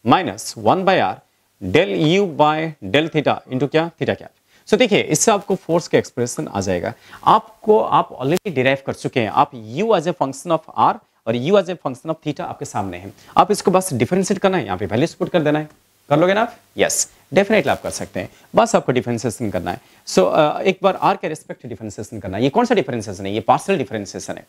minus 1/r del U by del theta into क्या, थीटा कैप। सो देखिए इससे आपको फोर्स का एक्सप्रेशन आ जाएगा। आप ऑलरेडी डिराइव कर चुके हैं। आप u as a function of r और u as a function of theta आपके सामने है। आप इसको बस डिफरेंशिएट करना है, यहाँ पे वैल्यूज पुट कर देना है। कर लोगे ना आप? यस, डेफिनेटली आप कर सकते हैं। बस आपको डिफरेंशिएशन करना है। सो एक बार r के रिस्पेक्ट डिफरेंशिएशन करना है। ये कौन सा डिफरेंशिएशन है? ये पार्शियल डिफरेंशिएशन है।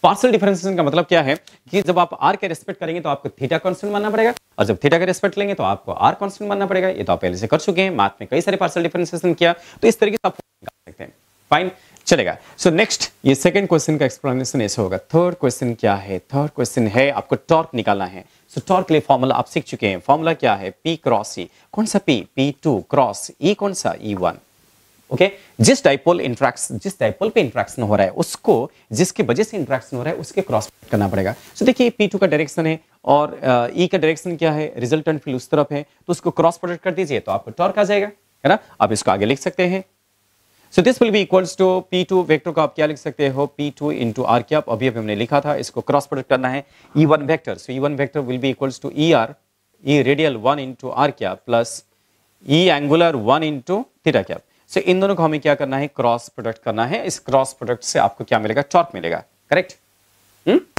पार्शियल डिफरेंशिएशन का मतलब क्या है कि जब आप r के रिस्पेक्ट करेंगे तो आपको थीटा कांस्टेंट मानना पड़ेगा, और जब थीटा का रिस्पेक्ट लेंगे तो आपको r कांस्टेंट मानना पड़ेगा। ये तो आप पहले से कर चुके हैं, मैथ में कई सारे पार्शियल डिफरेंशिएशन किया, तो इस तरीके से आप निकाल सकते हैं। फाइन, चलेगा। सो नेक्स्ट ये सेकंड क्वेश्चन का एक्सप्लेनेशन ऐसे होगा। थर्ड क्वेश्चन क्या है? थर्ड क्वेश्चन है आपको टॉर्क निकालना है। सो टॉर्क के लिए फॉर्मूला आप सीख चुके हैं। फॉर्मूला क्या है? P cross E। कौन सा P? P2 क्रॉस E, कौन सा? E1। ओके, जिस डाइपोल पे इंटरेक्शन हो रहा है उसको, जिसकी वजह से इंटरेक्शन हो रहा है उसके क्रॉस करना पड़ेगा। सो देखिए P2 का डायरेक्शन है और E का डायरेक्शन क्या है? रिजल्टेंट फील्ड उस तरफ है, तो उसको क्रॉस प्रोडक्ट कर दीजिए तो आपको टॉर्क आ जाएगा, है ना। आप इसको आगे लिख सकते हैं। So this will be equals to P2 vector को आप क्या लिख सकते हो? P2 into r cap. अभी हमने लिखा था, इसको क्रॉस प्रोडक्ट करना है E1 vector. So E1 vector will be equals to ER, E radial 1 into r cap plus E angular 1 into theta cap. So इन दोनों को हमें क्या करना है? क्रॉस प्रोडक्ट करना है। इस क्रॉस प्रोडक्ट से आपको क्या मिलेगा? टॉर्क मिलेगा। करेक्ट?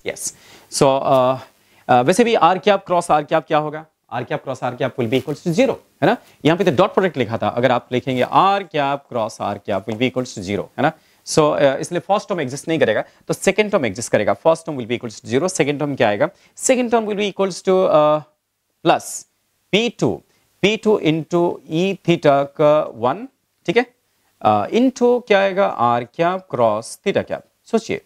यस। सो वैसे भी r cap cross r cap क्या होगा? R cap cross r cap will be equals to 0, है ना। यहाँ पे तो डॉट प्रोडक्ट लिखा था, अगर आप लिखेंगे r cap cross r cap will be equals to 0, है ना। सो इसलिए फर्स्ट टर्म एग्जिस्ट नहीं करेगा तो सेकंड टर्म एग्जिस्ट करेगा। First term will be equals to 0, second term क्या आएगा? Second term will be equals to plus P2 into e theta का 1, ठीक है, इंटू क्या आएगा? R cap cross theta cap. सोचिए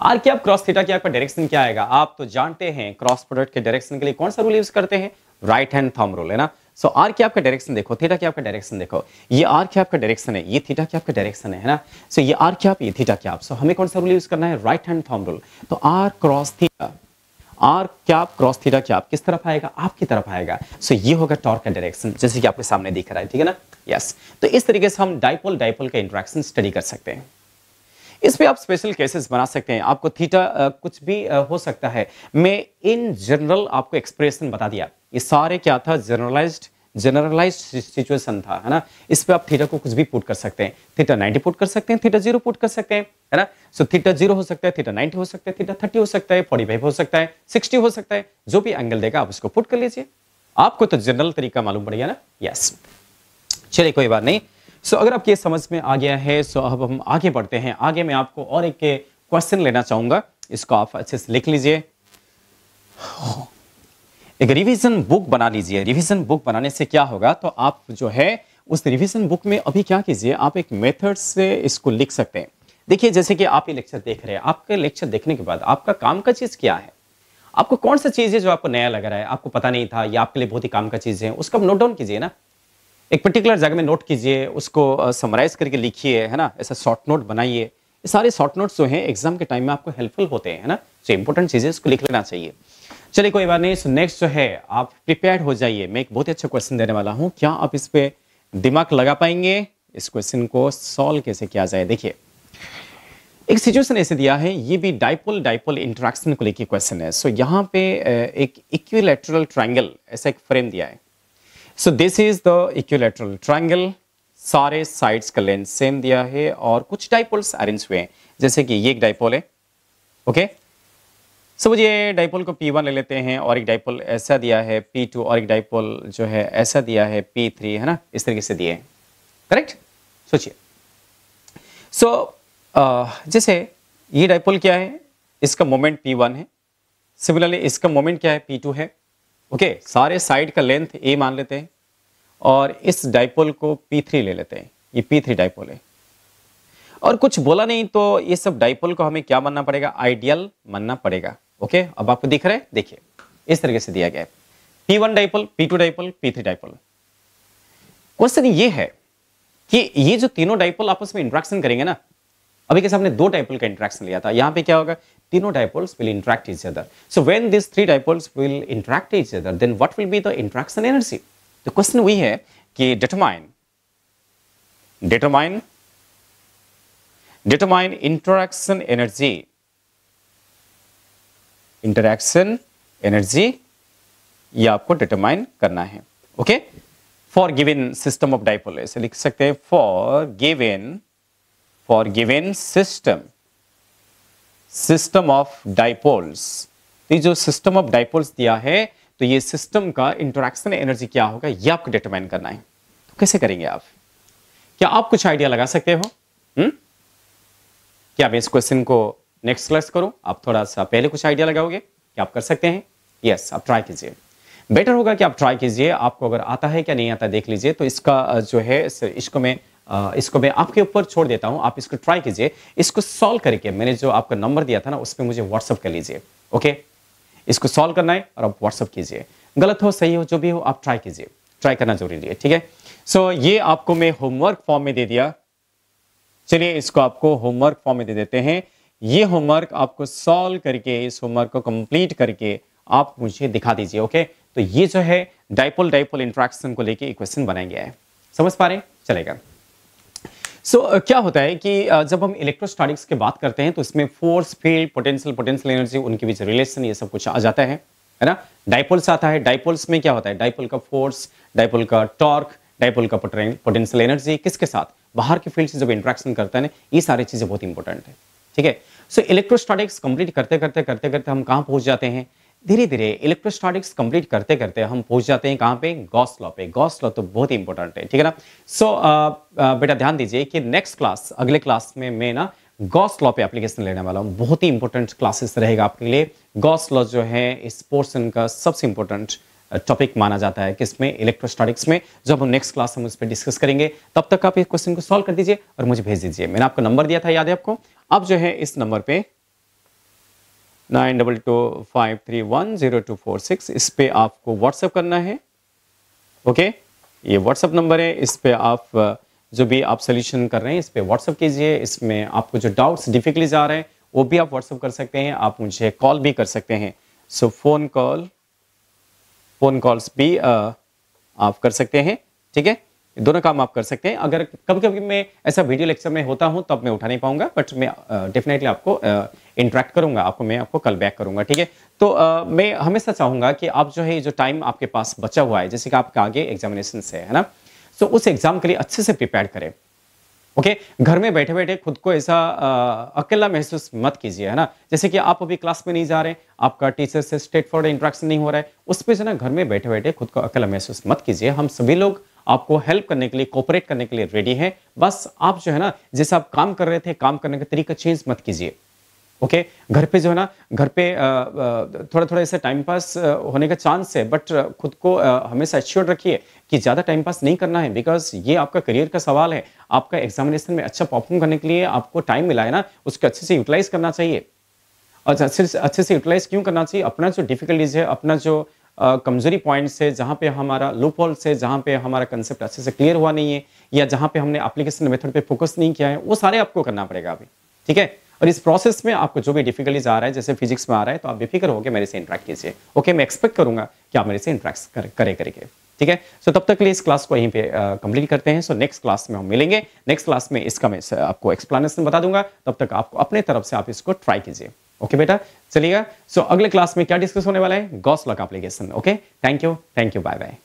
r cap cross theta cap का डायरेक्शन क्या आएगा? आप तो जानते हैं क्रॉस प्रोडक्ट के डायरेक्शन के लिए कौन सा रूल यूज करते हैं? राइट हैंड थंब रूल, है ना। सो आर कैप का डायरेक्शन देखो, थीटा कैप का डायरेक्शन देखो। ये आर कैप का डायरेक्शन है, ये थीटा कैप का डायरेक्शन है ना। सो ये आर कैप, ये थीटा कैप। सो हमें कौन सा रूल यूज करना है? Right hand thumb rule. तो r cross theta, r cap cross theta cap किस तरफ आएगा? आपकी तरफ आएगा। सो ये होगा टॉर्क का डायरेक्शन, जैसे कि आपके सामने दिख रहा है, ठीक है ना। यस, तो इस तरीके से हम डाइपोल का इंटरेक्शन स्टडी कर सकते हैं। इस पे आप स्पेशल केसेस बना सकते हैं। आपको थीटा कुछ भी हो सकता है। मैं इन जनरल आपको एक्सप्रेशन बता दिया। ये सारे क्या था? जनरलाइज्ड सिचुएशन था, है ना। इस पे आप थीटा को कुछ भी पुट कर सकते हैं। थीटा 90 पुट कर सकते हैं, थीटा 0 पुट कर सकते हैं, है ना। सो थीटा 0 हो सकता है, थीटा 90 हो सकता है, थीटा 30 हो सकता है, 45 हो सकता है, 60 हो सकता है। जो भी एंगल देगा आप उसको पुट कर लीजिए। आपको तो जनरल तरीका मालूम पड़ गया ना। यस, चलिए कोई बात नहीं। सो अगर आपके समझ में आ गया है सो अब हम आगे बढ़ते हैं। आगे मैं आपको और एक क्वेश्चन लेना चाहूंगा, इसको आप अच्छे से लिख लीजिए। एक रिवीजन बुक बना लीजिए। रिवीजन बुक बनाने से क्या होगा? तो आप जो है उस रिवीजन बुक में अभी क्या कीजिए, आप एक मेथड से इसको लिख सकते हैं। देखिए जैसे कि आप ये लेक्चर देख रहे हैं, आपके लेक्चर देखने के बाद आपका काम का चीज क्या है? आपको कौन सा चीज है जो आपको नया लग रहा है, आपको पता नहीं था, या आपके लिए बहुत ही काम का चीज है, उसको आप नोट डाउन कीजिए ना। एक पर्टिकुलर जगह में नोट कीजिए, उसको समराइज करके लिखिए, है ना। ऐसा शॉर्ट नोट बनाइए। ये सारे शॉर्ट नोट्स जो हैं एग्जाम के टाइम में आपको हेल्पफुल होते हैं, है ना। जो इंपॉर्टेंट चीजें उसको लिख लेना चाहिए। चलिए कोई बात नहीं। सो नेक्स्ट जो है आप प्रिपेयर्ड हो जाइए। मैं एक बहुत ही अच्छा क्वेश्चन देने वाला हूँ। क्या आप इस पे दिमाग लगा पाएंगे? इस क्वेश्चन को सॉल्व कैसे किया जाए? देखिए एक सिचुएशन ऐसे दिया है, ये भी डाइपोल इंटरेक्शन को लेकर क्वेश्चन है। सो यहाँ पे एक इक्विलैटरल ट्रायंगल, ऐसा एक फ्रेम दिया है। सो this is the equilateral triangle. सारे साइड्स का लेंथ सेम दिया है और कुछ डाइपोल्स अरेंज हुए हैं। जैसे कि ये एक डाइपोल है, ओके। सो ये डाइपोल को P1 ले लेते हैं और एक डाइपोल ऐसा दिया है P2 और एक डाइपोल जो है ऐसा दिया है P3, है ना। इस तरीके से दिए हैं, करेक्ट। सोचिए जैसे ये डाइपोल क्या है, इसका मोमेंट P1 है। सिमिलरली इसका मोमेंट क्या है? P2 है, ओके। सारे साइड का लेंथ A मान लेते हैं और इस डाइपोल को P3 ले लेते हैं। ये P3 डाइपोल है और कुछ बोला नहीं तो ये सब डाइपोल को हमें क्या मानना पड़ेगा? आइडियल मानना पड़ेगा, ओके। अब आपको दिख रहा है, देखिए इस तरीके से दिया गया है। P1 dipole, P2 dipole, P3 dipole. Question ये है कि ये जो तीनों डाइपोल आपस में इंटरेक्शन करेंगे ना, अभी कैसे हमने दो डाइपोल का इंटरेक्शन लिया था, यहां पे क्या होगा, तीनों dipoles will interact each other. So when this three dipoles will interact each other, then what will be the interaction energy. तो क्वेश्चन वही है कि determine interaction energy ये आपको डिटरमाइन करना है. Okay, for given system of dipole ऐसे लिख सकते हैं, for given system of dipoles. ये जो सिस्टम ऑफ डाइपोल्स दिया है, तो ये सिस्टम का इंटरेक्शन एनर्जी क्या होगा ये आपको डिटरमाइन करना है. तो कैसे करेंगे आप, क्या आप कुछ आइडिया लगा सकते हो? क्या मैं इस क्वेश्चन को नेक्स्ट क्लास करूं, आप थोड़ा सा पहले कुछ आइडिया लगाओगे, क्या आप कर सकते हैं? यस, आप ट्राई कीजिए. बेटर होगा कि आप ट्राई कीजिए. आपको अगर आता है क्या नहीं आता देख लीजिए. तो इसका जो है इसको मैं आपके ऊपर छोड़ देता हूं. आप इसको ट्राई कीजिए. इसको सॉल्व करके मैंने जो आपका नंबर दिया था ना, उस पर मुझे व्हाट्सअप कर लीजिए. ओके, इसको सॉल्व करना है और आप व्हाट्सअप कीजिए. गलत हो सही हो जो भी हो आप ट्राई कीजिए. ट्राई करना जरूरी है. ठीक है, सो ये आपको मैं होमवर्क फॉर्म में दे दिया. चलिए इसको आपको होमवर्क फॉर्म में दे देते हैं. ये होमवर्क आपको सॉल्व करके, इस होमवर्क को कंप्लीट करके आप मुझे दिखा दीजिए. ओके, तो ये जो है डाइपोल इंटरेक्शन को लेके इक्वेशन बनाया गया है. समझ पा रहे हैं? चलेगा. क्या होता है कि जब हम इलेक्ट्रोस्टैटिक्स की बात करते हैं तो इसमें फोर्स, फील्ड, पोटेंशियल एनर्जी, उनके बीच रिलेशन, ये सब कुछ आ जाता है ना. डाइपोल्स आता है. डाइपोल्स में क्या होता है, डाइपोल का फोर्स, डाइपोल का टॉर्क, डाइपोल का पोटेंशियल एनर्जी किसके साथ, बाहर के फील्ड से जब इंटरेक्शन करता है ना, ये सारी चीजें बहुत इंपॉर्टेंट है. ठीक है, सो इलेक्ट्रोस्टैटिक्स कंप्लीट करते करते हम कहां पहुंच जाते हैं, धीरे धीरे इलेक्ट्रोस्टैटिक्स कंप्लीट करते करते हम पहुंच जाते हैं कहां पे, गॉस लॉ पे. गॉस लॉ तो बहुत ही इंपॉर्टेंट है. ठीक है ना. सो बेटा ध्यान दीजिए कि नेक्स्ट क्लास, अगले क्लास में मैं ना गॉस लॉ पे एप्लीकेशन लेने वाला हूं. बहुत ही इंपॉर्टेंट क्लासेस रहेगा आपके लिए. गॉस लॉ जो है इस पोर्शन का सबसे इंपॉर्टेंट टॉपिक माना जाता है किसमें, इलेक्ट्रोस्टैटिक्स में. जब हम नेक्स्ट क्लास हम उस पर डिस्कस करेंगे, तब तक आप इस क्वेश्चन को सॉल्व कर दीजिए और मुझे भेज दीजिए. मैंने आपको नंबर दिया था, याद है आपको? आप जो है इस नंबर पे 9225310246 इस पे आपको व्हाट्सएप करना है. ओके, ये व्हाट्सएप नंबर है. इस पे आप जो भी आप सोल्यूशन कर रहे हैं इस पे व्हाट्सएप कीजिए. इसमें आपको जो डाउट्स, डिफिकल्टीज आ रहे हैं वो भी आप व्हाट्सएप कर सकते हैं. आप मुझे कॉल भी कर सकते हैं. सो फोन कॉल्स भी आप कर सकते हैं. ठीक है, दोनों काम आप कर सकते हैं. अगर कभी कभी मैं ऐसा वीडियो लेक्चर में होता हूं तब मैं उठा नहीं पाऊंगा, बट मैं डेफिनेटली आपको इंटरेक्ट करूंगा, मैं आपको कल बैक करूंगा. ठीक है, तो मैं हमेशा चाहूंगा कि आप जो है जो टाइम आपके पास बचा हुआ है, जैसे कि आपका आगे एग्जामिनेशन है ना, तो उस एग्जाम के लिए अच्छे से प्रिपेयर करें. ओके, घर में बैठे बैठे खुद को ऐसा अकेला महसूस मत कीजिए, है ना. जैसे कि आप अभी क्लास में नहीं जा रहे, आपका टीचर से स्ट्रेट फॉरवर्ड इंटरेक्शन नहीं हो रहा है, उस पे जो ना घर में बैठे बैठे खुद को अकेला महसूस मत कीजिए. हम सभी लोग आपको हेल्प करने के लिए, कोऑपरेट करने के लिए रेडी है. बस आप जो है ना, जैसे आप काम कर रहे थे, काम करने का तरीका चेंज मत कीजिए. ओके, घर पे जो है ना, घर पे थोड़ा थोड़ा ऐसे टाइम पास होने का चांस है, बट खुद को हमेशा एश्योर रखिए कि ज़्यादा टाइम पास नहीं करना है, बिकॉज ये आपका करियर का सवाल है. आपका एग्जामिनेशन में अच्छा परफॉर्म करने के लिए आपको टाइम मिला है ना, उसको अच्छे से यूटिलाइज करना चाहिए. और अच्छे से यूटिलाइज क्यों करना चाहिए, अपना जो डिफिकल्टीज है, अपना जो कमजोरी पॉइंट्स है, जहाँ पे हमारा लूप होल्स है, जहाँ पे हमारा कंसेप्ट अच्छे से क्लियर हुआ नहीं है, या जहाँ पे हमने एप्लीकेशन मेथड पे फोकस नहीं किया है, वो सारे आपको करना पड़ेगा अभी. ठीक है, और इस प्रोसेस में आपको जो भी डिफिकल्टीज आ रहा है, जैसे फिजिक्स में आ रहा है, तो आप बेफिक्र होकर मेरे से इंटरेक्ट कीजिए. ओके, मैं एक्सपेक्ट करूंगा कि आप मेरे से इंटरेक्ट करके. ठीक है, सो तब तक के लिए इस क्लास को यहीं पे कंप्लीट करते हैं. सो नेक्स्ट क्लास में हम मिलेंगे. नेक्स्ट क्लास में इसका मैं आपको एक्सप्लेनेशन बता दूंगा. तब तक आपको अपने तरफ से आप इसको ट्राई कीजिए. ओके बेटा, चलिएगा. सो अगले क्लास में क्या डिस्कस होने वाला है, गॉस लॉ का application. Okay, thank you, bye bye.